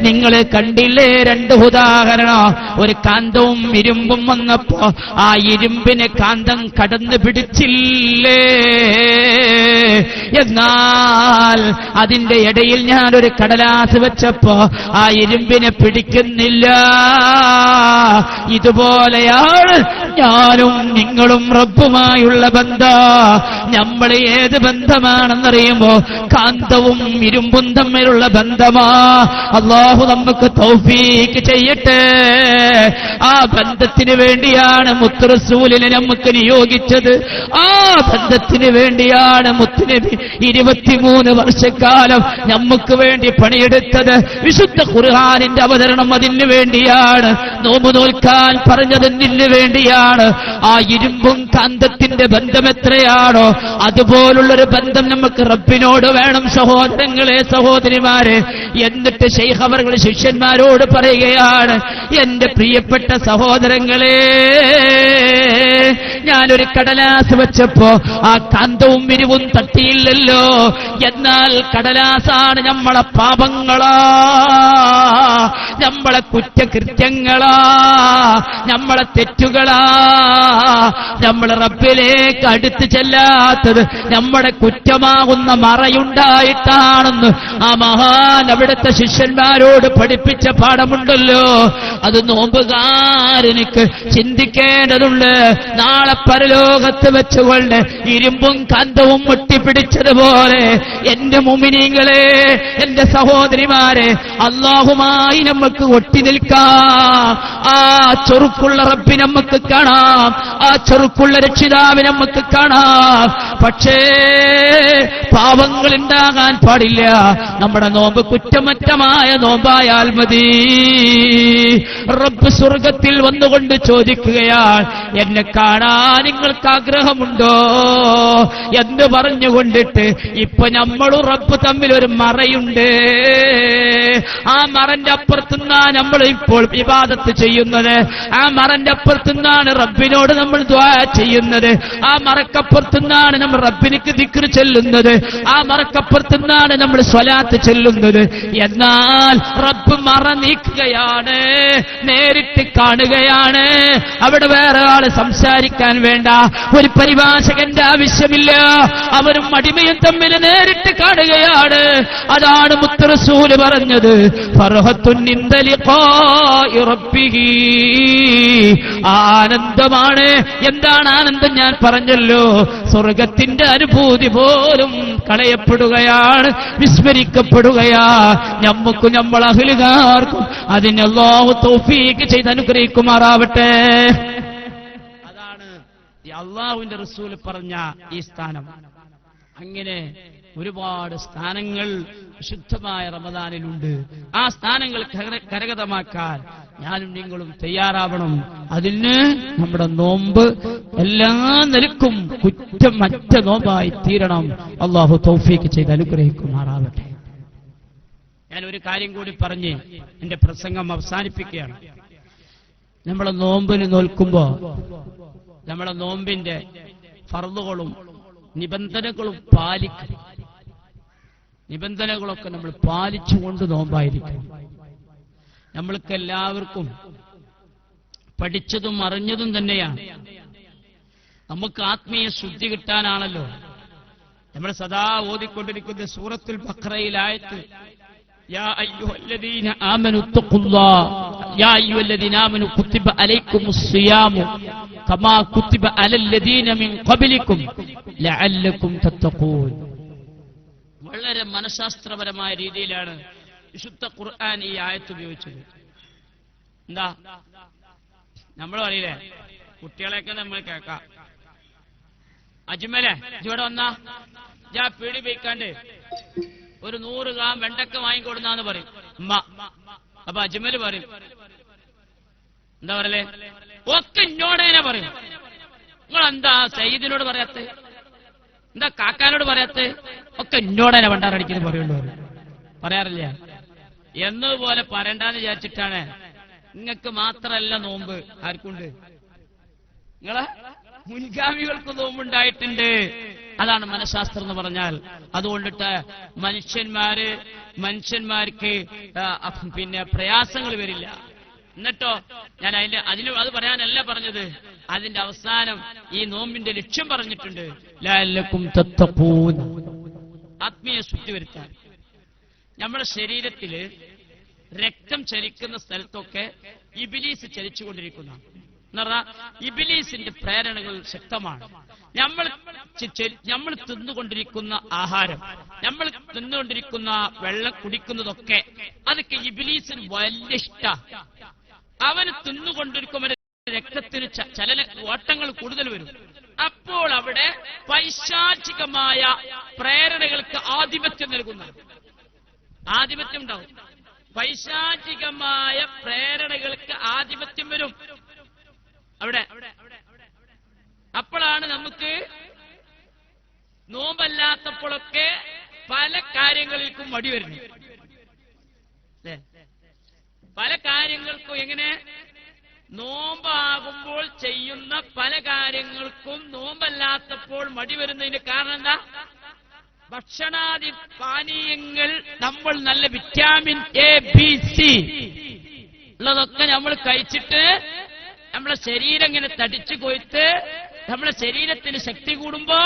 നിങ്ങൾ കണ്ടില്ലേ രണ്ട് ഉദാഹരണം? ഒരു കാന്തവും ഇരുമ്പും വന്നപ്പോ ആ ഇരുമ്പിനെ കാന്തം കടന്നു പിടിച്ചില്ലേ? എന്നാൽ അതിന്റെ ഇടയിൽ ഞാനൊരു കടലാസ് വെച്ചപ്പോ ആ ഇരുമ്പിനെ പിടിക്കുന്നില്ല. ഇതുപോലെയാണ് പറയുകയാണ്, ഞാനും നിങ്ങളും റബ്ബുമായുള്ള ബന്ധ. നമ്മൾ ഏത് ബന്ധമാണെന്നറിയുമ്പോ കാന്തവും ഇരുമ്പും തമ്മിലുള്ള ബന്ധമാ. അല്ലാഹു നമുക്ക് തൗഫീക്ക് ചെയ്യട്ടെ. ആ ബന്ധത്തിന് വേണ്ടിയാണ് മുത്ത് റസൂലിനെ നമുക്ക് നിയോഗിച്ചത്. ആ ബന്ധത്തിന് വേണ്ടിയാണ് മുത്തുനബി 23 വർഷക്കാലം നമുക്ക് വേണ്ടി പണിയെടുത്തത്. വിശുദ്ധ ഖുർആനിന്റെ അവതരണം അതിന് വേണ്ടിയാണ്. നോമ്പ് നോൽക്കാൻ പറഞ്ഞത് എന്തിനു വേണ്ടിയാണ്? ആ ഇരുമ്പും കാന്തത്തിന്റെ ബന്ധം എത്രയാണോ അതുപോലുള്ളൊരു ബന്ധം നമുക്ക് റബ്ബിനോട് വേണം സഹോദരങ്ങളെ, സഹോദരിമാരെ. എന്നിട്ട് ശൈഖ് അവர்கள் ശിഷ്യന്മാരോട് പറയുകയാണ്, എന്റെ പ്രിയപ്പെട്ട സഹോദരങ്ങളെ, ഞാനൊരു കടലാസ് വെച്ചപ്പോ ആ കാന്തവും ഇരുവും തട്ടിയില്ലല്ലോ. എന്നാൽ കടലാസാണ് നമ്മളെ പാപങ്ങളാ, നമ്മളെ കുറ്റകൃത്യങ്ങളാ, നമ്മളെ തെറ്റുകളാ. നമ്മൾ റബ്ബിലേക്ക് അടുത്ത് ചെല്ലാത്തത് നമ്മുടെ കുറ്റമാകുന്ന മറയുണ്ടായിട്ടാണെന്ന് ആ മഹാൻ അവിടുത്തെ ശിഷ്യന്മാരോട് പഠിപ്പിച്ച പാഠമുണ്ടല്ലോ. അത് നോമ്പുകാരനിക്ക് ചിന്തിക്കേണ്ടതുണ്ട്. നാളെ പരലോകത്ത് വെച്ചുകൊണ്ട് ഇരുമ്പും കാന്തവും മുട്ടിപ്പിടിച്ചതുപോലെ എന്റെ മുഅ്മിനീങ്ങളെ, എന്റെ സഹോദരിമാരെ, അല്ലാഹുമായി നമുക്ക് ഒട്ടി നിൽക്കാം. ആ ചെറുക്കുള്ള റബ്ബിനെ നമുക്ക് കാണാം, ആ ചെറുക്കുള്ള രക്ഷിതാവിനെ നമുക്ക് കാണാം. പക്ഷേ പാവങ്ങൾ ഉണ്ടാകാൻ പാടില്ല. നമ്മുടെ നോമ്പ് കുറ്റമറ്റമായ നോമ്പായാൽ മതി. റബ്ബ് സ്വർഗത്തിൽ വന്നുകൊണ്ട് ചോദിക്കുകയാണ്, എന്നെ കാണാൻ നിങ്ങൾക്ക് ആഗ്രഹമുണ്ടോ എന്ന് പറഞ്ഞുകൊണ്ടിട്ട് ഇപ്പൊ നമ്മളും റബ്ബ് തമ്മിൽ ഒരു മറയുണ്ട്. ആ മറന്റെ അപ്പുറത്തുനിന്നാണ് നമ്മൾ ഇപ്പോൾ ഇബാദത്ത് ചെയ്യുന്നത്. ആ മറന്റെ അപ്പുറത്തുനിന്നാണ് റബ്ബിനോട് നമ്മൾ ദുആ ചെയ്യുന്നത്. ആ മറക്കപ്പുറത്തുനിന്നാണ് നമ്മൾ റബ്ബിനിക്ക് ദിക്ർ ചെല്ലുന്നത്. ആ മറക്കപ്പുറത്തുനിന്നാണ് നമ്മൾ സ്വലാത്ത് ചെല്ലുന്നത്. എന്നാൽ റബ്ബ് മറ നീക്കുകയാണ്, നേരിട്ട് കാണുകയാണ്. അവിടെ വേറെ ആള് സംസാരിക്കാൻ വേണ്ട, ഒരു പരിഭാഷകന്റെ ആവശ്യമില്ല. അവരും അടിമയും തമ്മിൽ നേരിട്ട് കാണുകയാണ്. അതാണ് മുത്ത് റസൂല് പറഞ്ഞത്, ഫർഹത്തുൻ ഇൻദ ലിഖാഇ റബ്ബിഹി. ആനന്ദമാണ്. എന്താണ് ആനന്ദം? ഞാൻ പറഞ്ഞല്ലോ, സ്വർഗത്തിന്റെ അനുഭൂതി പോലും കളയപ്പെടുകയാണ്, വിസ്മരിക്കപ്പെടുകയാ. നമുക്കും നമ്മൾ അഹ്ലുകാർക്കും അതിന് അല്ലാഹു തൗഫീഖ് ചെയ്ത് അനുഗ്രഹിക്കുമാറാവട്ടെ. അതാണ് അല്ലാഹുവിന്റെ റസൂല് പറഞ്ഞ ഈ സ്ഥാനം. അങ്ങനെ ഒരുപാട് സ്ഥാനങ്ങൾ വിശുദ്ധമായ റമദാനിലുണ്ട്. ആ സ്ഥാനങ്ങൾ കരഗതമാക്കാൻ ഞാനും നിങ്ങളും തയ്യാറാവണം. അതിന് നമ്മുടെ നോമ്പ് എല്ലാ നിലക്കും കുറ്റമറ്റ നോമ്പായി തീരണം. അല്ലാഹു തൗഫീഖ് ചെയ്ത് അനുഗ്രഹിക്കുമാറാവട്ടെ. ഞാൻ ഒരു കാര്യം കൂടി പറഞ്ഞ് എന്റെ പ്രസംഗം അവസാനിപ്പിക്കുകയാണ്. നമ്മളെ നോമ്പിന് നോൽക്കുമ്പോ നമ്മളെ നോമ്പിന്റെ ഫർളുകളും നിബന്ധനകളും പാലിക്കും. നിബന്ധനകളൊക്കെ നമ്മൾ പാലിച്ചുകൊണ്ട് നോമ്പായിരിക്കും. നമ്മൾക്ക് എല്ലാവർക്കും പഠിച്ചതും അറിഞ്ഞതും തന്നെയാണ്. നമുക്ക് ആത്മീയ ശുദ്ധി കിട്ടാനാണല്ലോ നമ്മൾ സദാ ഓതിക്കൊണ്ടിരിക്കുന്ന സൂറത്തുൽ ബഖറയിലായത്ത്, യാ അയ്യുഹല്ലദീന ആമനു തഖുല്ലാഹ് യാ അയ്യുഹല്ലദീന ആമനു കുത്തിബ അലൈക്കുമുസ് സിയാമു കമാ കുത്തിബ അലല്ലദീന മിൻ ഖബ്ലിക്കും ലഅല്ലക്കും തത്തഖൂൻ. വളരെ മനഃശാസ്ത്രപരമായ രീതിയിലാണ് വിശുദ്ധ ഖുർആൻ ഈ ആയത്ത് ഉപയോഗിച്ചത്. എന്താ നമ്മൾ അറിയില്ലേ, കുട്ടികളെയൊക്കെ നമ്മൾ കേൾക്കാം, അജ്മലെ ഇവിടെ വന്നാ ഞാൻ പീടി പോയിക്കാണ്ട് ഒരു 100 ഗ്രാം വെണ്ടക്ക വാങ്ങിക്കൊടുന്നാന്ന് പറയും ഉമ്മ. അപ്പൊ അജ്മല് പറയും, എന്താ പറയലേ, ഒക്കെ ഇന്നോടേനെ പറയും. നിങ്ങളെന്താ സയ്യിദിനോട് പറയാത്ത, എന്താ കാക്കാനോട് പറയാത്ത, ഒക്കെ ഇന്നോടേനെ വണ്ടാറടിക്കുന്നു പറയുള്ളൂ. പറയാറില്ല. എന്നതുപോലെ പറയണ്ടെന്ന് വിചാരിച്ചിട്ടാണ്. നിങ്ങൾക്ക് മാത്രമല്ല നോമ്പ്, ആർക്കുണ്ട്? നിങ്ങളെ മുൻഗാമികൾക്ക് നോമ്പുണ്ടായിട്ടുണ്ട്. അതാണ് മനഃശാസ്ത്രം എന്ന് പറഞ്ഞാൽ. അതുകൊണ്ടിട്ട് മനുഷ്യന്മാർക്ക് പിന്നെ പ്രയാസങ്ങൾ വരില്ല. എന്നിട്ടോ ഞാൻ അത് പറയാനല്ല പറഞ്ഞത്. അതിന്റെ അവസാനം ഈ നോമ്പിന്റെ ലക്ഷ്യം പറഞ്ഞിട്ടുണ്ട്, ലഅല്ലക്കും തത്തഖൂൻ, ആത്മീയ ശുദ്ധി വരുത്താൻ. നമ്മുടെ ശരീരത്തില് രക്തം ചലിക്കുന്ന സ്ഥലത്തൊക്കെ ഇബ്ലീസ് ചലിച്ചുകൊണ്ടിരിക്കുന്ന, എന്ന് പറഞ്ഞാൽ ഇബ്ലീസിന്റെ പ്രേരണകൾ ശക്തമാണ്. നമ്മൾ തിന്നുകൊണ്ടിരിക്കുന്ന ആഹാരം, നമ്മൾ തിന്നുകൊണ്ടിരിക്കുന്ന വെള്ളം കുടിക്കുന്നതൊക്കെ അതൊക്കെ ഇബ്ലീസിന് വലിയ ഇഷ്ട. അവന് തിന്നുകൊണ്ടിരിക്കുമ്പോൾ രക്തത്തിന് ചലന ഓട്ടങ്ങൾ കൂടുതൽ വരും. അപ്പോൾ അവിടെ പൈശാചികമായ പ്രേരണകൾക്ക് ആധിപത്യം നൽകുന്നു. ആധിപത്യം ഉണ്ടാവും. പൈശാചികമായ പ്രേരണകൾക്ക് ആധിപത്യം വരും അവിടെ. അപ്പോഴാണ് നമുക്ക് നോമ്പല്ലാത്തപ്പോഴൊക്കെ പല കാര്യങ്ങളിൽക്കും മടി വരുന്നു. പല കാര്യങ്ങൾക്കും എങ്ങനെ നോമ്പാകുമ്പോൾ ചെയ്യുന്ന പല കാര്യങ്ങൾക്കും നോമ്പല്ലാത്തപ്പോൾ മടി വരുന്നതിന്റെ കാരണം എന്താ? ഭക്ഷണാദി പാനീയങ്ങൾ നമ്മൾ നല്ല വിറ്റാമിൻ എ ബി സി ഉള്ളതൊക്കെ നമ്മൾ കഴിച്ചിട്ട് നമ്മളെ ശരീരം ഇങ്ങനെ തടിച്ചു കൊയ്ത്ത് നമ്മളെ ശരീരത്തിന് ശക്തി കൂടുമ്പോ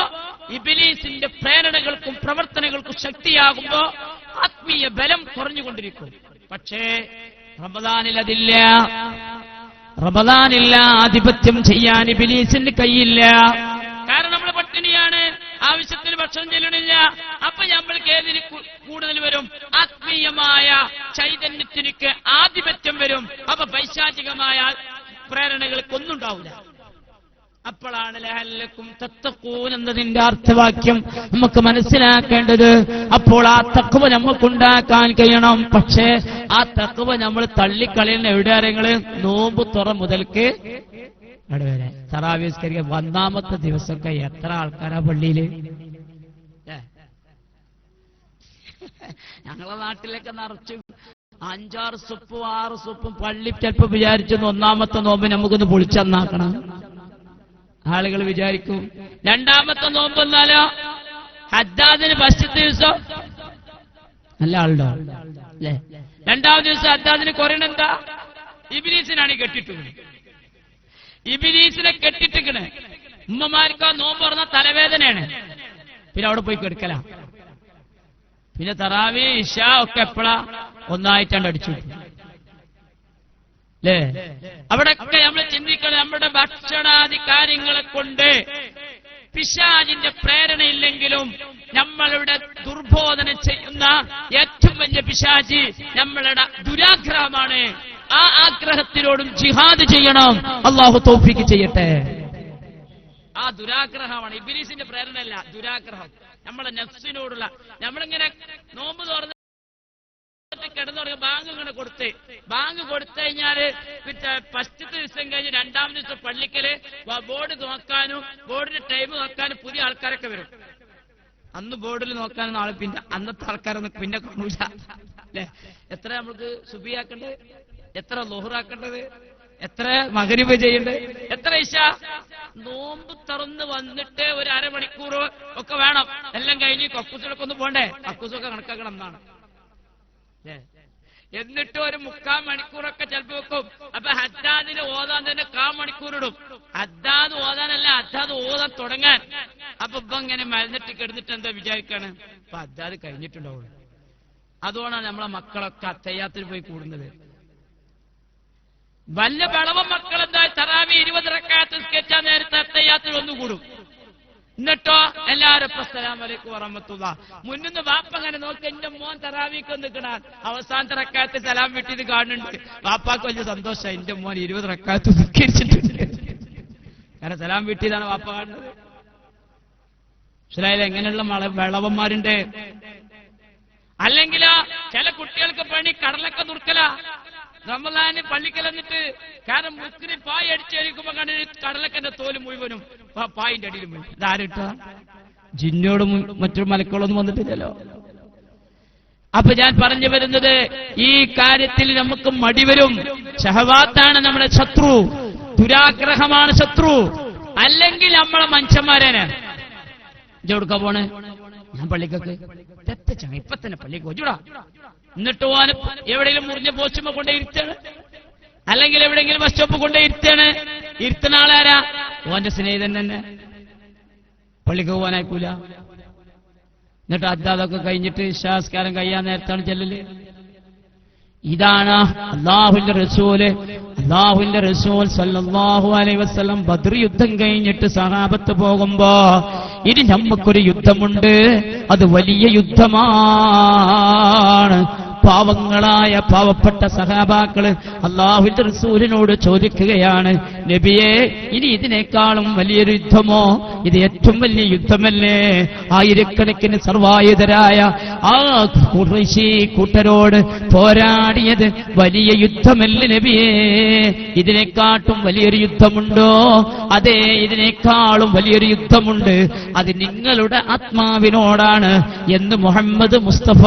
ഇബ്ലീസിന്റെ പ്രേരണകൾക്കും പ്രവർത്തനങ്ങൾക്കും ശക്തിയാകുമ്പോ ആത്മീയ ബലം കുറഞ്ഞുകൊണ്ടിരിക്കും. പക്ഷേ റമദാനിൽ അതില്ല. റമദാനില്ല ആധിപത്യം ചെയ്യാൻ ഇബ്ലീസിന്റെ കയ്യില്ല. കാരണം നമ്മൾ പട്ടിണിയാണ്, ആവശ്യത്തിന് ഭക്ഷണം ചെല്ലണില്ല. അപ്പൊ നമ്മൾക്ക് ഏതിന് കൂടുതൽ വരും? ആത്മീയമായ ചൈതന്യത്തിനിക്ക് ആധിപത്യം വരും. അപ്പൊ പൈശാചികമായ പ്രേരണകൾക്കൊന്നുണ്ടാവില്ല. അപ്പോഴാണ് ലഅല്ലക്കും തത്തഖൂൻ എന്നതിന്റെ അർത്ഥവാക്യം നമുക്ക് മനസ്സിലാക്കേണ്ടത്. അപ്പോൾ ആ തഖ്വ നമുക്കുണ്ടാക്കാൻ കഴിയണം. പക്ഷേ ആ തഖ്വ നമ്മൾ തള്ളിക്കളയുന്ന എവിടെ ആരെങ്ങള്? നോമ്പ് തുറ മുതൽക്ക് അവിടെ വരെ. തറാവീഹ് നിസ്കരിക്കാൻ 1-ാമത്തെ ദിവസമൊക്കെ എത്ര ആൾക്കാരാ പള്ളിയില്? ഞങ്ങളെ നാട്ടിലൊക്കെ നിറച്ചു 5-6 സുപ്പും 6 സുപ്പും പള്ളി ചിലപ്പോ വിചാരിച്ചെന്ന് 1-ാമത്തെ നോമ്പ് നമുക്കൊന്ന് പൊളിച്ചെന്നാക്കണം. ആളുകൾ വിചാരിക്കും. 2-ാമത്തെ നോമ്പ് എന്നാലോ ഹദ്ദാദിന് ഫസ്റ്റത്തെ ദിവസം നല്ല ആളുണ്ടോ അല്ലേ? 2-ാമത്തെ ദിവസം ഹദ്ദാദിന് കുറയണെന്താ? ഇബ്ലീസിനാണ് കെട്ടിട്ടുള്ളത്. ഇബ്ലീസിനെ കെട്ടിട്ടിക്കണ്. ഉമ്മമാർക്ക് നോമ്പ് പറഞ്ഞ തലവേദനയാണ്. പിന്നെ അവിടെ പോയി കെടുക്കല. പിന്നെ തറാവീഹ് ഇശാ ഒക്കെ എപ്പോഴാ ഒന്നായിട്ടാണ്ട് അടിച്ചു അല്ലേ? അവിടെയൊക്കെ നമ്മൾ ചിന്തിക്കണം. നമ്മുടെ ഭക്ഷണാദി കാര്യങ്ങളെ കൊണ്ട് പിശാചിന്റെ പ്രേരണയില്ലെങ്കിലും നമ്മളുടെ ദുർബോധന ചെയ്യുന്ന ഏറ്റവും വലിയ പിശാചി നമ്മളുടെ ദുരാഗ്രഹമാണ്. ആ ആഗ്രഹത്തിനോടും ജിഹാദ് ചെയ്യണം. അല്ലാഹു തൗഫീഖ് ചെയ്യട്ടെ. ആ ദുരാഗ്രഹമാണ് ഇബ്ലീസിന്റെ പ്രേരണയല്ല, ദുരാഗ്രഹം. നമ്മളെ നഫ്സിനോടുള്ള നമ്മളിങ്ങനെ നോമ്പ് തുറന്ന് കിടന്നുറങ്ങി ബാങ്ക് ഇങ്ങനെ ബാങ്ക് കൊടുത്തു കഴിഞ്ഞാല് ഫസ്റ്റത്തെ ദിവസം കഴിഞ്ഞ് 2-ാം ദിവസം പള്ളിക്കല് ബോർഡ് നോക്കാനും ബോർഡിന്റെ ടൈം നോക്കാനും പുതിയ ആൾക്കാരൊക്കെ വരും. അന്ന് ബോർഡിൽ നോക്കാനൊന്നും ആള് പിന്നെ അന്നത്തെ ആൾക്കാരൊന്നും പിന്നെ കാണൂല അല്ലെ? എത്ര നമ്മൾക്ക് സുബിയാക്കേണ്ടത്, എത്ര ളുഹറാക്കേണ്ടത്, എത്ര മഗ്രിബ് ചെയ്യേണ്ടത്, എത്ര ഇശ. നോമ്പ് തുറന്ന് വന്നിട്ട് ഒരു അരമണിക്കൂർ ഒക്കെ വേണം. എല്ലാം കഴിഞ്ഞ് കക്കൂസിലൊക്കെ ഒന്ന് പോണ്ടേ? കക്കൂസൊക്കെ കണക്കാക്കണം എന്നാണ്. എന്നിട്ട് ഒരു 3/4 മണിക്കൂറൊക്കെ ചിലപ്പോ വെക്കും. അപ്പൊ ഹദ്ദാദിന് ഓതാൻ തന്നെ 1/4 മണിക്കൂറിടും. ഹദ്ദാദ് ഓതാനല്ല, ഹദ്ദാദ് ഓതാൻ തുടങ്ങാൻ. അപ്പൊ ഇപ്പൊ ഇങ്ങനെ മരുന്നിട്ട് കിടന്നിട്ട് എന്താ വിചാരിക്കാണ്? അപ്പൊ ഹദ്ദാദ് കഴിഞ്ഞിട്ടുണ്ടാവുള്ളൂ. അതുകൊണ്ടാണ് നമ്മളെ മക്കളൊക്കെ അത്തയ്യാത്തിൽ പോയി കൂടുന്നത്. വല്ല ബളവം മക്കളെന്താ തറാവീഹ് 20 റക്അത്ത് നിസ്കരിച്ചാൽ നേരത്തെ അത്തയ്യാത്തിൽ ഒന്നുകൂടും. എന്നിട്ടോ എല്ലാവരും അസ്സലാമു അലൈക്കും വറഹ്മത്തുള്ളാഹ്. മുന്നിന്ന് വാപ്പ അങ്ങനെ നോക്കി എന്റെ മോൻ തറാവീഹ്ക്ക് നിൽക്കണാൻ അവസാനത്തെ റക്അത്ത് സലാം വിട്ടിത് കാണുന്നുണ്ട്. വാപ്പാക്ക് വലിയ സന്തോഷമായി, എന്റെ മോൻ 20 റക്അത്ത് നിസ്കരിച്ചിട്ടുണ്ട്. കാരണം സലാം വിട്ടിയതാണ് വാപ്പ കാണുന്നത്. മനസ്സിലായില്ല? എങ്ങനെയുള്ള വിളവന്മാരുണ്ട്. അല്ലെങ്കിലോ ചില കുട്ടികൾക്ക് പണി കടലൊക്കെ നുറുക്കല. റമളാന് പള്ളിക്കലെന്നിട്ട് കാരണം മുക്കിന് പായ് അടിച്ചേരിക്കുമ്പോ കണ്ടിട്ട് കടലക്കന്റെ തോല് മുഴുവനും പായിന്റെ അടിയിലും പോയി. ഇതാരിട്ട ജിന്നോടും മറ്റൊരു മലക്കളൊന്നും വന്നിട്ടില്ലല്ലോ. അപ്പൊ ഞാൻ പറഞ്ഞു വരുന്നത്, ഈ കാര്യത്തിൽ നമുക്ക് മടിവരും. ശഹവാത്താണ് നമ്മുടെ ശത്രു, ദുരാഗ്രഹമാണ് ശത്രു. അല്ലെങ്കിൽ നമ്മളെ മനുഷ്യന്മാരേനെ ഇജെടുക്ക പോണേ? ഞാൻ പള്ളിക്കൊക്കെ തെറ്റച്ചാണ് ഇപ്പൊ തന്നെ പള്ളിക്ക് പോച്ചൂടാ. എന്നിട്ട് പോവാൻ എവിടെയെങ്കിലും മുറിഞ്ഞ പോസ്റ്റുമ്പോ കൊണ്ടേ ഇരുത്താണ്, അല്ലെങ്കിൽ എവിടെയെങ്കിലും ബസ് സ്റ്റോപ്പ് കൊണ്ടേ ഇരുത്താണ്. ഇരുത്തുന്ന ആളാരാ? ഓന്റെ സ്നേഹിതൻ തന്നെ. പള്ളിക്ക് പോകാനായിക്കൂല. എന്നിട്ട് അദ്ദാദൊക്കെ കഴിഞ്ഞിട്ട് ഇശാസ്കാരം കഴിയാൻ നേരത്താണ് ചെല്ലല്. ഇതാണ് അല്ലാഹുവിന്റെ റസൂല് അല്ലാഹുവിന്റെ റസൂൽ സല്ലല്ലാഹു അലൈഹി വസല്ലം ബദ്ർ യുദ്ധം കഴിഞ്ഞിട്ട് സഹാബത്ത് പോകുമ്പോ ഇനി നമുക്കൊരു യുദ്ധമുണ്ട്, അത് വലിയ യുദ്ധമാണ്. പാവങ്ങളായ പാവപ്പെട്ട സഹാബാക്കള് അല്ലാഹുവിന്റെ റസൂലിനോട് ചോദിക്കുകയാണ്, നബിയേ, ഇനി ഇതിനേക്കാളും വലിയൊരു യുദ്ധമോ? ഇത് ഏറ്റവും വലിയ യുദ്ധമല്ലേ? ആയിരക്കണക്കിന് സർവായുധരായ ആ ഖുറൈശി കൂട്ടരോട് പോരാടിയത് വലിയ യുദ്ധമല്ലേ നബിയേ? ഇതിനെക്കാട്ടും വലിയൊരു യുദ്ധമുണ്ടോ? അതെ, ഇതിനേക്കാളും വലിയൊരു യുദ്ധമുണ്ട്, അത് നിങ്ങളുടെ ആത്മാവിനോടാണ് എന്ന് മുഹമ്മദ് മുസ്തഫ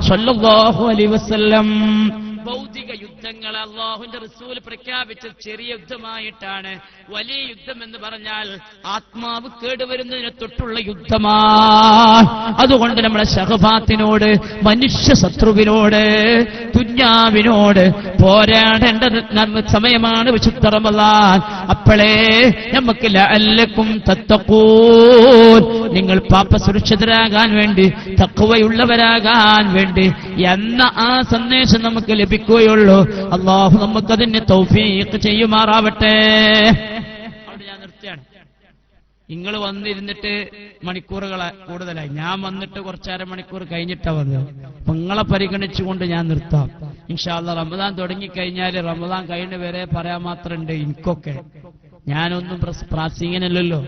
സല്ലല്ലാഹു അലൈഹി വസല്ലം. ഭൗതിക യുദ്ധങ്ങൾ അല്ലാഹുവിന്റെ റസൂൽ പ്രഖ്യാപിച്ചത് ചെറിയ യുദ്ധമായിട്ടാണ്. വലിയ യുദ്ധം എന്ന് പറഞ്ഞാൽ ആത്മാവ് കേടുവരുന്നതിന് തൊട്ടുള്ള യുദ്ധമാണ്. അതുകൊണ്ട് നമ്മുടെ ശഹബാത്തിനോട്, മനുഷ്യ ശത്രുവിനോട്, ദുന്യാവിനോട് പോരാടേണ്ട സമയമാണ് വിശുദ്ധ റമളാൻ. അപ്പോഴേ നമുക്ക് ലഅല്ലക്കും തത്തഖൂൻ, നിങ്ങൾ പാപസുരക്ഷിതരാകാൻ വേണ്ടി, തഖ്വയുള്ളവരാകാൻ വേണ്ടി എന്ന ആ സന്ദേശം നമുക്ക് ലഭിക്കുകയുള്ളൂ. അല്ലാഹു നമുക്കതിന് തൗഫീഖ് ചെയ്യുമാറാവട്ടെ. അവിടെ ഞാൻ നിർത്തിയാണ്. നിങ്ങൾ വന്നിരുന്നിട്ട് മണിക്കൂറുകളെ കൂടുതലായി, ഞാൻ വന്നിട്ട് കുറച്ചര മണിക്കൂർ കഴിഞ്ഞിട്ടാ വന്നത്. അപ്പൊ നിങ്ങളെ പരിഗണിച്ചുകൊണ്ട് ഞാൻ നിർത്താം. ഇൻഷാ അല്ലാഹ് റമദാൻ തുടങ്ങിക്കഴിഞ്ഞാൽ റമദാൻ കഴിഞ്ഞ വരെ പറയാൻ മാത്രമുണ്ട് എനിക്കൊക്കെ. ഞാനൊന്നും പ്രാസംഗികനല്ലല്ലോ.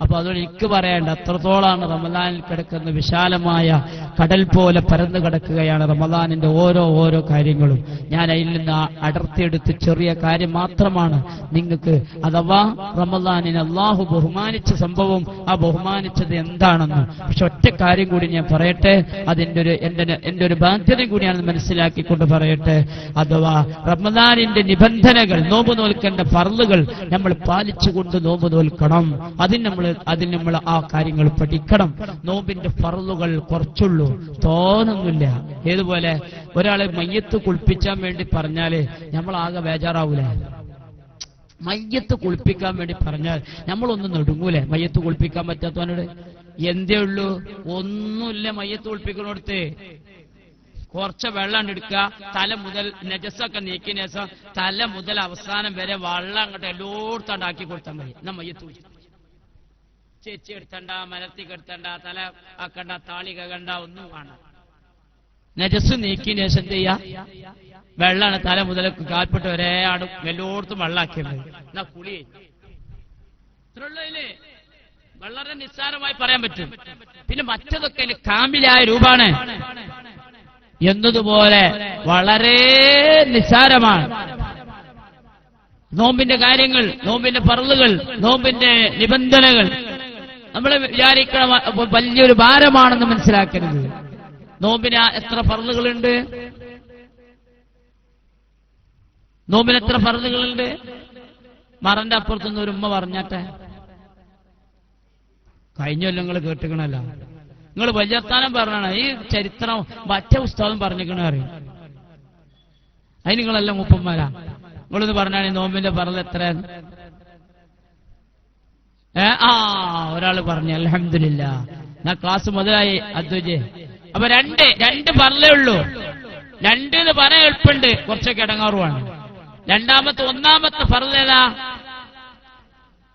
അപ്പൊ അതുകൊണ്ട് എനിക്ക് പറയേണ്ട അത്രത്തോളാണ് റമദാനിൽ കിടക്കുന്ന വിശാലമായ കടൽ പോലെ പരന്നു കിടക്കുകയാണ് റമദാനിന്റെ ഓരോ കാര്യങ്ങളും. ഞാൻ അതിൽ നിന്ന് അടർത്തിയെടുത്ത് ചെറിയ കാര്യം മാത്രമാണ് നിങ്ങൾക്ക്, അഥവാ റമദാനിനെ അല്ലാഹു ബഹുമാനിച്ച സംഭവം, ആ ബഹുമാനിച്ചത് എന്താണെന്ന്. പക്ഷെ ഒറ്റ കാര്യം കൂടി ഞാൻ പറയട്ടെ, എന്റെ ഒരു ബാധ്യത കൂടിയാണെന്ന് മനസ്സിലാക്കിക്കൊണ്ട് പറയട്ടെ. അഥവാ റമദാനിന്റെ നിബന്ധനകൾ, നോമ്പ് നോൽക്കേണ്ട ഫർളുകൾ നമ്മൾ പാലിച്ചുകൊണ്ട് നോമ്പ് നോൽക്കണം. അതിന് നമ്മൾ ആ കാര്യങ്ങൾ പഠിക്കണം. നോമ്പിന്റെ ഫർളുകൾ കുറച്ചുള്ളൂ, തോന്നുന്നില്ല. ഏതുപോലെ ഒരാളെ മയ്യത്ത് കുളിപ്പിക്കാൻ വേണ്ടി പറഞ്ഞാല് നമ്മളാകെ ബേജാറാവൂലേ? മയ്യത്ത് കുളിപ്പിക്കാൻ വേണ്ടി പറഞ്ഞാൽ നമ്മളൊന്നും നെടുങ്ങൂലേ? മയ്യത്ത് കുളിപ്പിക്കാൻ പറ്റാത്തവനോട് എന്തേ ഉള്ളൂ? ഒന്നുമില്ല. മയ്യത്ത് കുളിപ്പിക്കണോടത്ത് കുറച്ച് വെള്ളം എടുക്കുക, തല മുതൽ നജസൊക്കെ നീക്കിയ ശേഷം തല മുതൽ അവസാനം വരെ വെള്ളം അങ്ങോട്ട് എല്ലായിടത്തും ഉണ്ടാക്കി കൊടുത്താൽ മതി. എന്നാ മയ്യത്ത് ചേച്ചി എടുത്തണ്ട, മലത്തി കെടുത്തണ്ട, തല ആക്കണ്ട, താളി കണ്ട, ഒന്നും കാണാം. നജസ് നീക്കിയ ശേഷം എന്ത് ചെയ്യാ? വെള്ളമാണ് തല മുതൽ കാൽപ്പെട്ട് വരെ ആണ് എല്ലായിടത്തും വെള്ളാക്കിയത്. എന്നാ കുളി ഇത്രയുള്ളതില് വളരെ നിസ്സാരമായി പറയാൻ പറ്റും. പിന്നെ മറ്റതൊക്കെ കാമിലായ രൂപാണ് എന്നതുപോലെ വളരെ നിസ്സാരമാണ്. നോമ്പിന്റെ കാര്യങ്ങൾ, നോമ്പിന്റെ ഫർളുകൾ, നോമ്പിന്റെ നിബന്ധനകൾ നമ്മൾ വിചാരിക്കണം വലിയൊരു ഭാരമാണെന്ന് മനസ്സിലാക്കരുത്. നോമ്പിന് എത്ര ഫർളുകളുണ്ട്? നോമ്പിന് എത്ര ഫർളുകളുണ്ട്? മറന്റെ അപ്പുറത്തുനിന്ന് ഒരു ഉമ്മ പറഞ്ഞാട്ടെ. കഴിഞ്ഞല്ലോ നിങ്ങൾ കേട്ടുക്കണല്ലോ. നിങ്ങൾ വല്യത്താനം പറഞ്ഞാണ് ഈ ചരിത്രം മറ്റേ ഉസ്താദും പറഞ്ഞിരിക്കണ അറിയും. അതിന് നിങ്ങളെല്ലാം മുപ്പന്മാരാ. നിങ്ങളൊന്ന് പറഞ്ഞാണ് ഈ നോമ്പിന്റെ ഫർള് എത്രയാണ്? ഒരാൾ പറഞ്ഞു അൽഹംദുലില്ലാ. ഞാൻ ക്ലാസ് മുതലായി അദ്വജ്. അപ്പൊ രണ്ട് ഫർളേ ഉള്ളൂ. രണ്ട് എന്ന് പറയാൻ എളുപ്പമുണ്ട്, കുറച്ചൊക്കെ ഇടങ്ങാറുമാണ്. ഒന്നാമത്തെ ഫർള് ഏതാ?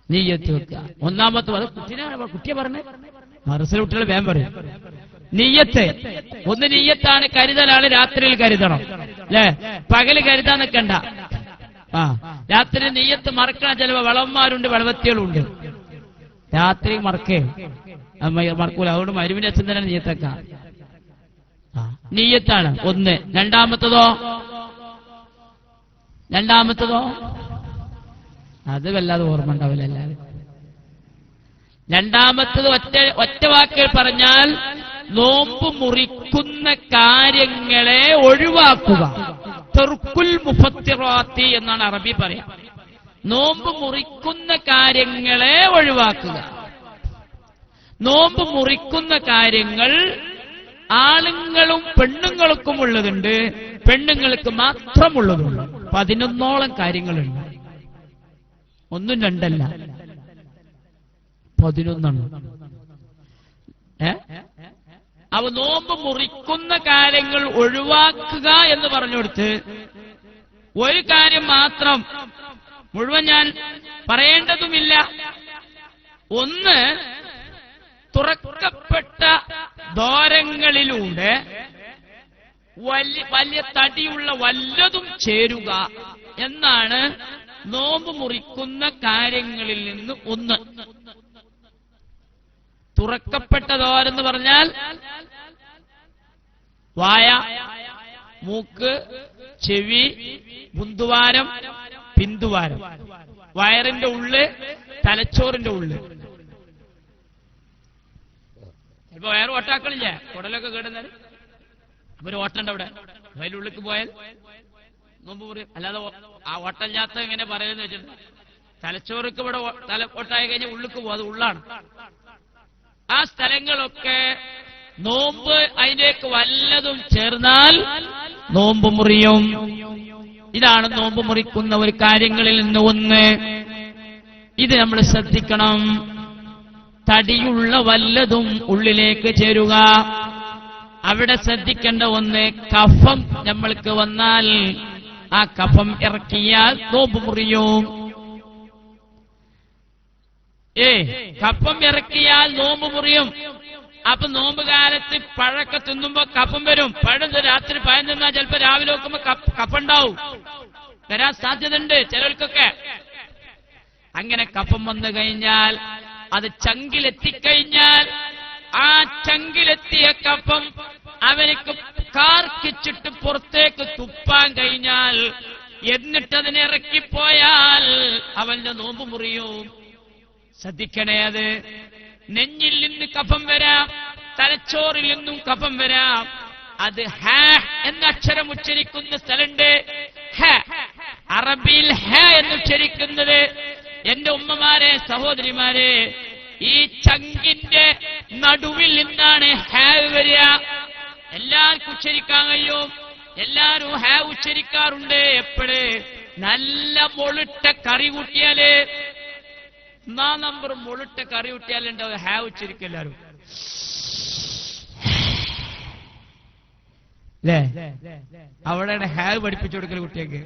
നിയ്യത്ത് വെക്കുക. ഒന്നാമത്തെ കുട്ടിയെ പറഞ്ഞേ, മറസിലെ കുട്ടികൾ വേഗം പറയും. നിയ്യത്ത് ഒന്ന് നിയ്യത്താണ്, കരുതലാണ്. രാത്രിയിൽ കരുതണം അല്ലേ? പകല് കരുതാൻ നിൽക്കണ്ട. രാത്രി നിയ്യത്ത് മറക്കണ ചിലപ്പോ വളവന്മാരുണ്ട്, വളവത്തികളുണ്ട്. രാത്രി മറക്കൂല. അതുകൊണ്ട് മരുവിന്റെ അച്ഛൻ തന്നെ നിയ്യത്തേക്കാം. നിയ്യത്താണ് ഒന്ന്. രണ്ടാമത്തതോ അത് വല്ലാതെ ഓർമ്മ ഉണ്ടാവില്ല എല്ലാവരും. രണ്ടാമത്തത് ഒറ്റ വാക്കിൽ പറഞ്ഞാൽ നോമ്പ് മുറിക്കുന്ന കാര്യങ്ങളെ ഒഴിവാക്കുക. തർക്കുൽ മുഫത്തിറാത്തി എന്നാണ് അറബി പറയാം. നോമ്പ് മുറിക്കുന്ന കാര്യങ്ങളെ ഒഴിവാക്കുക. നോമ്പ് മുറിക്കുന്ന കാര്യങ്ങൾ ആണുങ്ങളും പെണ്ണുങ്ങൾക്കും ഉള്ളതുണ്ട്, പെണ്ണുങ്ങൾക്ക് മാത്രമുള്ളതുണ്ട്. 11ഓളം കാര്യങ്ങളുണ്ട്. ഒന്നും രണ്ടല്ല, 11. അവ നോമ്പ് മുറിക്കുന്ന കാര്യങ്ങൾ ഒഴിവാക്കുക എന്ന് പറഞ്ഞുകൊടുത്ത് ഒരു കാര്യം മാത്രം, മുഴുവൻ ഞാൻ പറയേണ്ടതുമില്ല. ഒന്ന്, തുറക്കപ്പെട്ട ദ്വാരങ്ങളിലൂടെ വലിയ തടിയുള്ള വല്ലതും ചേരുക എന്നാണ് നോമ്പ് മുറിക്കുന്ന കാര്യങ്ങളിൽ നിന്ന് ഒന്ന്. തുറക്കപ്പെട്ട ദ്വാരെന്ന് പറഞ്ഞാൽ വായ, മൂക്ക്, ചെവി, മുന്തുവാരം, പിന്തുവാരം, വയറിന്റെ ഉള്ള്, തലച്ചോറിന്റെ ഉള്ള്. ചിലപ്പോ വയറ് ഓട്ടാക്കളില്ല, കുടലൊക്കെ കേടുന്നാൽ അപ്പൊ ഒരു ഓട്ടണ്ട അവിടെ, അതിന്റെ ഉള്ളിലേക്ക് പോയാൽ നോമ്പ് മുറിയും. അല്ലാതെ ആ ഓട്ടമില്ലാത്ത എങ്ങനെ പറയുന്നത് വെച്ചിട്ടുണ്ട്, തലച്ചോറിക്ക് ഇവിടെ തല ഓട്ടായി കഴിഞ്ഞാൽ ഉള്ളിക്ക് പോകും, അത് ഉള്ളാണ്. ആ സ്ഥലങ്ങളൊക്കെ നോമ്പ് അതിലേക്ക് വല്ലതും ചേർന്നാൽ നോമ്പ് മുറിയും. ഇതാണ് നോമ്പ് മുറിക്കുന്ന ഒരു കാര്യങ്ങളിൽ നിന്ന് ഒന്ന്. ഇത് നമ്മൾ ശ്രദ്ധിക്കണം. തടിയുള്ള വല്ലതും ഉള്ളിലേക്ക് ചേരുക. അവിടെ ശ്രദ്ധിക്കേണ്ട ഒന്ന്, കഫം നമ്മൾക്ക് വന്നാൽ ആ കഫം ഇറക്കിയാൽ നോമ്പ് മുറിയും. കഫം ഇറക്കിയാൽ നോമ്പ് മുറിയും. അപ്പൊ നോമ്പ് കാലത്ത് പഴക്കെ തിന്നുമ്പോ കഫം വരും. പഴം രാത്രി പഴം തിന്നാൽ ചിലപ്പോ രാവിലെ നോക്കുമ്പോ കഫുണ്ടാവും, വരാൻ സാധ്യതയുണ്ട് ചിലർക്കൊക്കെ. അങ്ങനെ കഫം വന്നു കഴിഞ്ഞാൽ അത് ചങ്കിലെത്തിക്കഴിഞ്ഞാൽ ആ ചങ്കിലെത്തിയ കഫം അവനക്ക് കാർക്കിച്ചിട്ട് പുറത്തേക്ക് തുപ്പാൻ കഴിഞ്ഞാൽ, എന്നിട്ടതിനെ ഇറക്കിപ്പോയാൽ അവന്റെ നോമ്പ് മുറിയും. ശ്രദ്ധിക്കണേ. അത് നെഞ്ഞിൽ നിന്ന് കഫം വരാം, തലച്ചോറിൽ നിന്നും കഫം വരാം. അത് ഹ എന്ന അക്ഷരം ഉച്ചരിക്കുന്ന സ്ഥലമുണ്ട്. ഹ, അറബിയിൽ ഹ എന്ന് ഉച്ചരിക്കുന്നത്. എന്റെ ഉമ്മമാരെ, സഹോദരിമാരെ, ഈ ചങ്കിന്റെ നടുവിൽ നിന്നാണ് ഹ വരിക. എല്ലാവർക്കും ഉച്ചരിക്കാൻ കഴിയും, എല്ലാരും ഹ ഉച്ചരിക്കാറുണ്ട്. എപ്പോഴ് നല്ല മുളിട്ട കറി കൂട്ടിയാല്, 1 നമ്പർ മുളിട്ട കറി കൂട്ടിയാലുണ്ടാവും ഹ ഉച്ചരിക്കും എല്ലാരും. അല്ലേ? അവിടെയാണ് ഹ പഠിപ്പിച്ചു കൊടുക്കൽ കുട്ടിയൊക്കെ.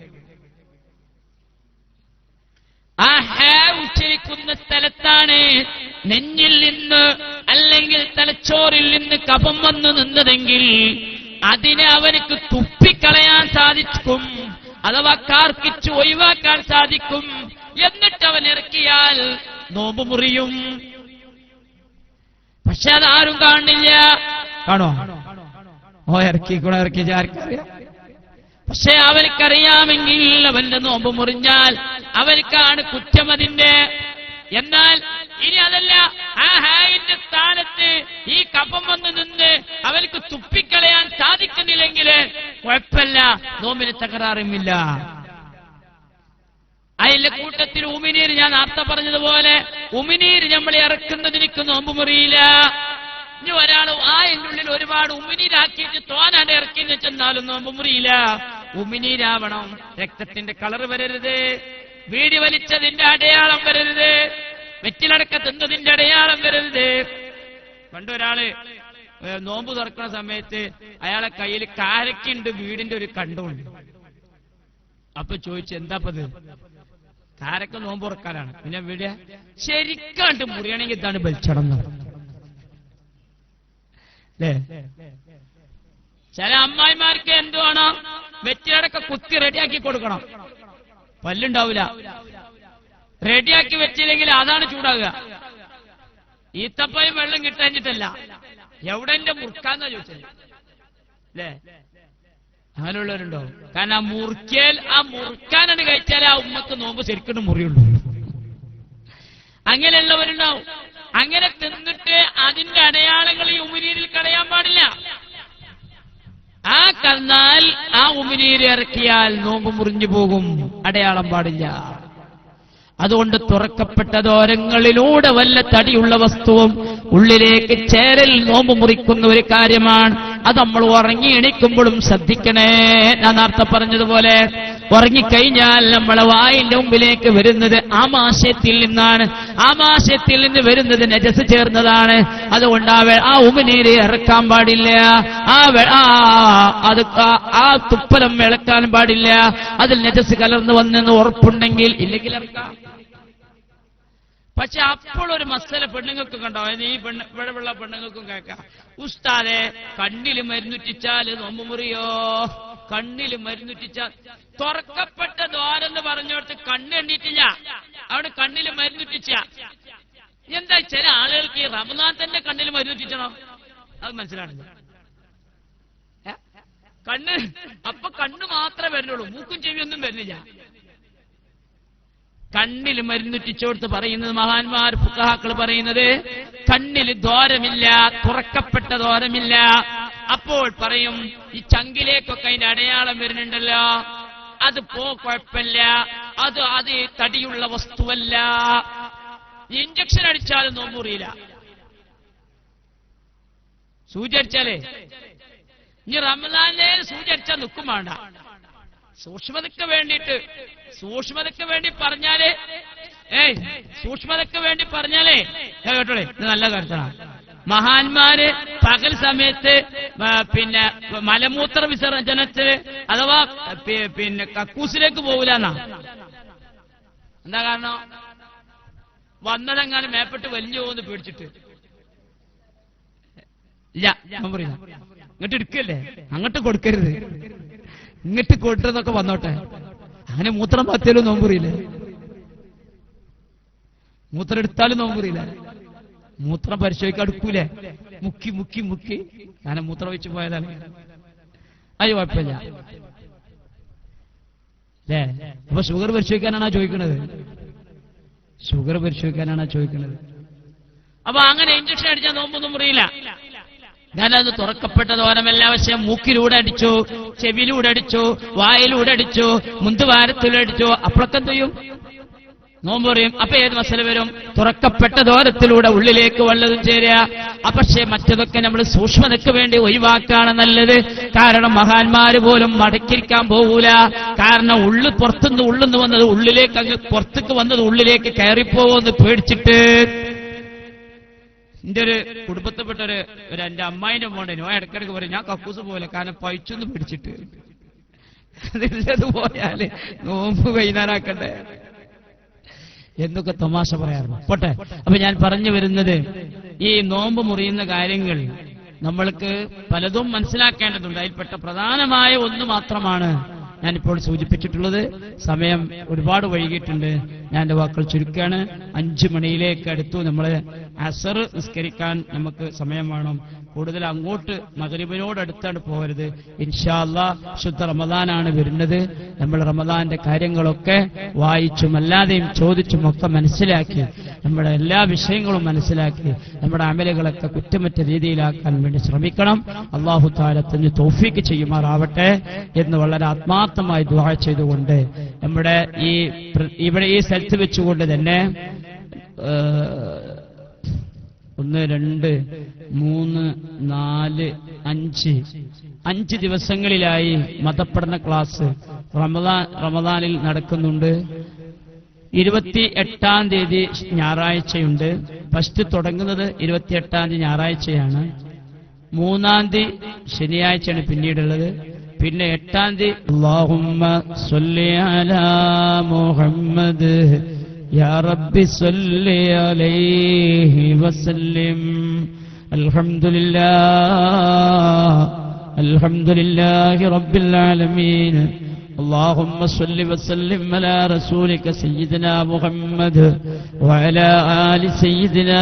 ആ ഹ ഉച്ചരിക്കുന്ന സ്ഥലത്താണ് നെഞ്ഞിൽ നിന്ന് അല്ലെങ്കിൽ തലച്ചോറിൽ നിന്ന് കഫം വന്നു നിന്നതെങ്കിൽ അതിനെ അവനക്ക് തുപ്പിക്കളയാൻ സാധിക്കും, അഥവാ കാർക്കിച്ച് ഒഴിവാക്കാൻ സാധിക്കും. എന്നിട്ട് അവൻ ഇറക്കിയാൽ നോമ്പ് മുറിയും. പക്ഷെ അതാരും കാണില്ല. കാണോ? ഇറക്കി ആർക്കറിയാം. പക്ഷെ അവനക്കറിയാമെങ്കിൽ അവന്റെ നോമ്പ് മുറിഞ്ഞാൽ അവനക്കാണ് കുറ്റം അതിന്റെ. എന്നാൽ ഇനി അതല്ല, ആ ഹായിന്റെ സ്ഥാനത്ത് ഈ കഫം വന്ന് നിന്ന് അവർക്ക് തുപ്പിക്കളയാൻ സാധിക്കുന്നില്ലെങ്കിൽ കുഴപ്പമില്ല, നോമ്പിന് തകരാറുമില്ല. അതിന്റെ കൂട്ടത്തിൽ ഉമിനീര്, ഞാൻ നേരത്തെ പറഞ്ഞതുപോലെ ഉമിനീര് നമ്മൾ ഇറക്കുന്നതിനിക്ക് നോമ്പ് മുറിയില്ല. ഇനി ഒരാൾ അതിൻ്റെ ഉള്ളിൽ ഒരുപാട് ഉമിനീരാക്കിയിട്ട് തോനാണ്ട് ഇറക്കിന്ന് ചെന്നാലും നോമ്പ് മുറിയില്ല. ഉമിനീരാവണം, രക്തത്തിന്റെ കളർ വരരുത്, വീടി വലിച്ചതിന്റെ അടയാളം വരരുത്, വെറ്റിലടക്ക തിന്നതിന്റെ അടയാളം വരരുത്. പണ്ടൊരാള് നോമ്പ് തുറക്കുന്ന സമയത്ത് അയാളെ കയ്യിൽ കാരക്കുണ്ട്, വീടിന്റെ ഒരു കണ്ടുണ്ട്. അപ്പൊ ചോദിച്ചു, എന്താപ്പത്? കാരക്ക നോമ്പ് തുറക്കാനാണ്. പിന്നെ വീട് ശരിക്കാണ്ട് മുറിയണമെങ്കിൽ ഇതാണ് ബലിച്ചടന്ന്. അല്ലേ? ചില അമ്മായിമാർക്ക് എന്തുവാണോ, വെറ്റിലടക്ക കുത്തി റെഡിയാക്കി കൊടുക്കണം, പല്ലുണ്ടാവില്ല. റെഡിയാക്കി വെച്ചില്ലെങ്കിൽ അതാണ് ചൂടാകുക. ഈത്തപ്പയും വെള്ളം കിട്ടാഞ്ഞിട്ടല്ല, എവിടെ എന്റെ മുറുക്കാന്നാ ചോദിച്ചത്. അല്ലേ? അങ്ങനെയുള്ളവരുണ്ടോ? കാരണം ആ മുറുക്കാനാണ് കഴിച്ചാൽ ആ ഉമ്മക്ക് നോമ്പ് ശരിക്കും മുറിയുള്ളൂ. അങ്ങനെയുള്ളവരുണ്ടാവും. അങ്ങനെ തിന്നിട്ട് അതിന്റെ അടയാളങ്ങൾ ഈ ഉമിനീരിൽ കളയാൻ പാടില്ല. ആ കന്നാൽ ആ ഉമിനീര് ഇറക്കിയാൽ നോമ്പ് മുറിഞ്ഞു പോകും, അടയാളം പാടില്ല. അതുകൊണ്ട് തുറക്കപ്പെട്ട ദ്വാരങ്ങളിലൂടെ വല്ല തടിയുള്ള വസ്തുവും ഉള്ളിലേക്ക് ചേരൽ നോമ്പ് മുറിക്കുന്ന ഒരു കാര്യമാണ്. അത് നമ്മൾ ഉറങ്ങി എണീക്കുമ്പോഴും ശ്രദ്ധിക്കണേ. ഞാൻ നേരത്തെ പറഞ്ഞതുപോലെ ഉറങ്ങിക്കഴിഞ്ഞാൽ നമ്മളെ വായിന്റെ മുമ്പിലേക്ക് വരുന്നത് ആമാശയത്തിൽ നിന്നാണ്. ആമാശയത്തിൽ നിന്ന് വരുന്നത് നജസ് ചേർന്നതാണ്. അതുകൊണ്ട് ആ ഉമിനീര് ഇറക്കാൻ പാടില്ല. ആ തുപ്പലം ഇളക്കാൻ പാടില്ല. അതിൽ നജസ് കലർന്നു വന്നെന്ന് ഉറപ്പുണ്ടെങ്കിൽ ഇല്ലെങ്കിൽ ഇറക്കാം. പക്ഷെ അപ്പോൾ ഒരു മസല പെണ്ണുങ്ങൾക്കും കണ്ടോ, ഈ ഇവിടെയുള്ള പെണ്ണുങ്ങൾക്കും കേൾക്കാം, ഉസ്താദെ കണ്ണിൽ മരുന്നുറ്റിച്ചാൽ നോമ്പ് മുറിയോ? കണ്ണിൽ മരുന്നുറ്റിച്ചാൽ തുറക്കപ്പെട്ട ദ്വാരെന്ന് പറഞ്ഞോടത്ത് കണ്ണെണ്ണീറ്റില്ല, അവിടെ കണ്ണിൽ മരുന്നുറ്റിച്ച. എന്താ ചില ആളുകൾക്ക് ഈ റമദാൻ തന്നെ കണ്ണിൽ മരുന്നുറ്റിച്ചണോ? അത് മനസ്സിലാണില്ല. കണ്ണ് അപ്പൊ കണ്ണ് മാത്രമേ വരുന്നുള്ളൂ, മൂക്കും ചെവിയൊന്നും വരുന്നില്ല. കണ്ണിൽ മരുന്നുറ്റിച്ചോടുത്ത് പറയുന്നത് മഹാന്മാർ ഫുഖഹാക്കൾ പറയുന്നത് കണ്ണിൽ ദ്വാരമില്ല, തുറക്കപ്പെട്ട ദ്വാരമില്ല. അപ്പോൾ പറയും ഈ ചങ്കിലേക്കൊക്കെ അതിന്റെ അടയാളം വരുന്നുണ്ടല്ലോ, അത് കുഴപ്പമില്ല, അത് തടിയുള്ള വസ്തുവല്ല. ഇഞ്ചക്ഷൻ അടിച്ചാലും നോമ്പുറിയില്ല. സൂചി അടിച്ചാലേ ഇനി റമദാനിലെ സൂചി അടിച്ചാൽ നിൽക്കും വേണ്ട. സൂക്ഷ്മതയ്ക്ക് വേണ്ടി പറഞ്ഞാലേ സൂക്ഷ്മതയ്ക്ക് വേണ്ടി പറഞ്ഞാലേ കേട്ടോളെ, ഇത് നല്ല കാര്യമാണ്. മഹാന്മാര് പകൽ സമയത്ത് പിന്നെ മലമൂത്ര വിസർജനത്തിന് അഥവാ പിന്നെ കക്കൂസിലേക്ക് പോകില്ലെന്നാ. എന്താ കാരണം? വന്നതെങ്ങാനും മേപ്പെട്ട് വലിഞ്ഞു പോകുന്നു പേടിച്ചിട്ട്. ഇല്ല, ഞാൻ പറയുന്ന ഇങ്ങോട്ട് എടുക്കല്ലേ, അങ്ങോട്ട് കൊടുക്കരുത്, ഇങ്ങോട്ട് കൊടുത്തതൊക്കെ വന്നോട്ടെ. അങ്ങനെ മൂത്രം പത്തിയാലും നോമ്പുറിയില്ലേ? മൂത്രം എടുത്താലും നോമ്പുറിയില്ല. മൂത്രം പരിശോധിക്കാൻ എടുക്കൂലേ? മുക്കി മുക്കി മുക്കി ഞാൻ മൂത്രം വെച്ച് പോയതാണ്. അത് കുഴപ്പമില്ല അല്ലേ? അപ്പൊ ഷുഗർ പരിശോധിക്കാനാണോ ചോദിക്കുന്നത്? ഷുഗർ പരിശോധിക്കാനാണോ ചോദിക്കുന്നത്? അപ്പൊ അങ്ങനെ ഇഞ്ചക്ഷൻ അടിച്ചാൽ നോമ്പൊന്നും മുറിയില്ല. ഞാനത് തുറക്കപ്പെട്ട ദ്വാരമല്ല. പക്ഷെ മൂക്കിലൂടെ അടിച്ചു, ചെവിയിലൂടെ അടിച്ചു, വായിലൂടെ അടിച്ചു, മുന്തുവാരത്തിലടിച്ചു, അപ്പോഴൊക്കെ എന്ത് ചെയ്യും? നോമ്പ് പറയും. അപ്പൊ ഏത് മസല വരും? തുറക്കപ്പെട്ട ദ്വാരത്തിലൂടെ ഉള്ളിലേക്ക് വല്ലതും ചേരുക. പക്ഷേ മറ്റതൊക്കെ നമ്മൾ സൂക്ഷ്മതയ്ക്ക് വേണ്ടി ഒഴിവാക്കാണ് നല്ലത്. കാരണം മഹാന്മാര് പോലും മടക്കിരിക്കാൻ പോകൂല. കാരണം പുറത്തുനിന്ന് വന്നത് ഉള്ളിലേക്ക്, അങ്ങ് പുറത്തേക്ക് വന്നത് ഉള്ളിലേക്ക് കയറിപ്പോവെന്ന് പേടിച്ചിട്ട്. എന്റെ ഒരു കുടുംബത്തിൽപ്പെട്ട എന്റെ അമ്മായിന്റെ മോണ്ടേനു ഇടയ്ക്കിടയ്ക്ക് പറയും, ഞാൻ കക്കൂസ് പോലെ കാരണം പഴിച്ചൊന്ന് പിടിച്ചിട്ട് അതില്ലത് പോയാല് നോമ്പ് വൈകുന്നേരമാക്കണ്ടേ എന്നൊക്കെ തമാശ പറയാറുണ്ട്. പോട്ടെ. അപ്പൊ ഞാൻ പറഞ്ഞു വരുന്നത്, ഈ നോമ്പ് മുറിയുന്ന കാര്യങ്ങൾ നമ്മൾക്ക് പലതും മനസ്സിലാക്കേണ്ടതുണ്ട്. അതിൽപ്പെട്ട പ്രധാനമായ ഒന്ന് മാത്രമാണ് ഞാനിപ്പോൾ സൂചിപ്പിച്ചിട്ടുള്ളത്. സമയം ഒരുപാട് വൈകിട്ടുണ്ട്. ഞാൻ എന്റെ വാക്കുകൾ ചുരുക്കാണ്. 5 മണിയിലേക്ക് അടുത്തു. നമ്മള് അസർ നിസ്കരിക്കാൻ നമുക്ക് സമയം വേണം. കൂടുതൽ അങ്ങോട്ട് മഗ്രിബിനോടടുത്താണ് പോകരുത്. ഇൻഷാ അല്ലാഹ് ശുദ്ധ റമദാനാണ് വരുന്നത്. നമ്മൾ റമദാന്റെ കാര്യങ്ങളൊക്കെ വായിച്ചും അല്ലാതെയും ചോദിച്ചും ഒക്കെ മനസ്സിലാക്കി, നമ്മുടെ എല്ലാ വിഷയങ്ങളും മനസ്സിലാക്കി നമ്മുടെ അമലുകളൊക്കെ കുറ്റമറ്റ രീതിയിലാക്കാൻ വേണ്ടി ശ്രമിക്കണം. അല്ലാഹു തആല തന്നെ തൗഫീഖ് ചെയ്യുമാറാവട്ടെ എന്ന് വളരെ ആത്മാർത്ഥമായി ദുആ ചെയ്തുകൊണ്ട് നമ്മുടെ ഇവിടെ ഈ സ്ഥലത്ത് വെച്ചുകൊണ്ട് തന്നെ 1, 2, 3, 4, 5 ദിവസങ്ങളിലായി മതപഠന ക്ലാസ് റമദാനിൽ നടക്കുന്നുണ്ട്. 28-ാം തീയതി ഞായറാഴ്ചയുണ്ട്. ഫസ്റ്റ് തുടങ്ങുന്നത് 28-ാം തീയതി ഞായറാഴ്ചയാണ്. 3-ാം തീയതി ശനിയാഴ്ചയാണ് പിന്നീടുള്ളത്. പിന്നെ 8-ാം തീയതി അല്ലാഹുമ്മ സ്വല്ലി അലാ മുഹമ്മദ് യാ റബ്ബി സ്വല്ലി അലൈഹി വസല്ലം. അൽഹംദുലില്ലാഹി റബ്ബിൽ ആലമീൻ. اللهم صل وسلم على رسولك سيدنا محمد وعلى آل سيدنا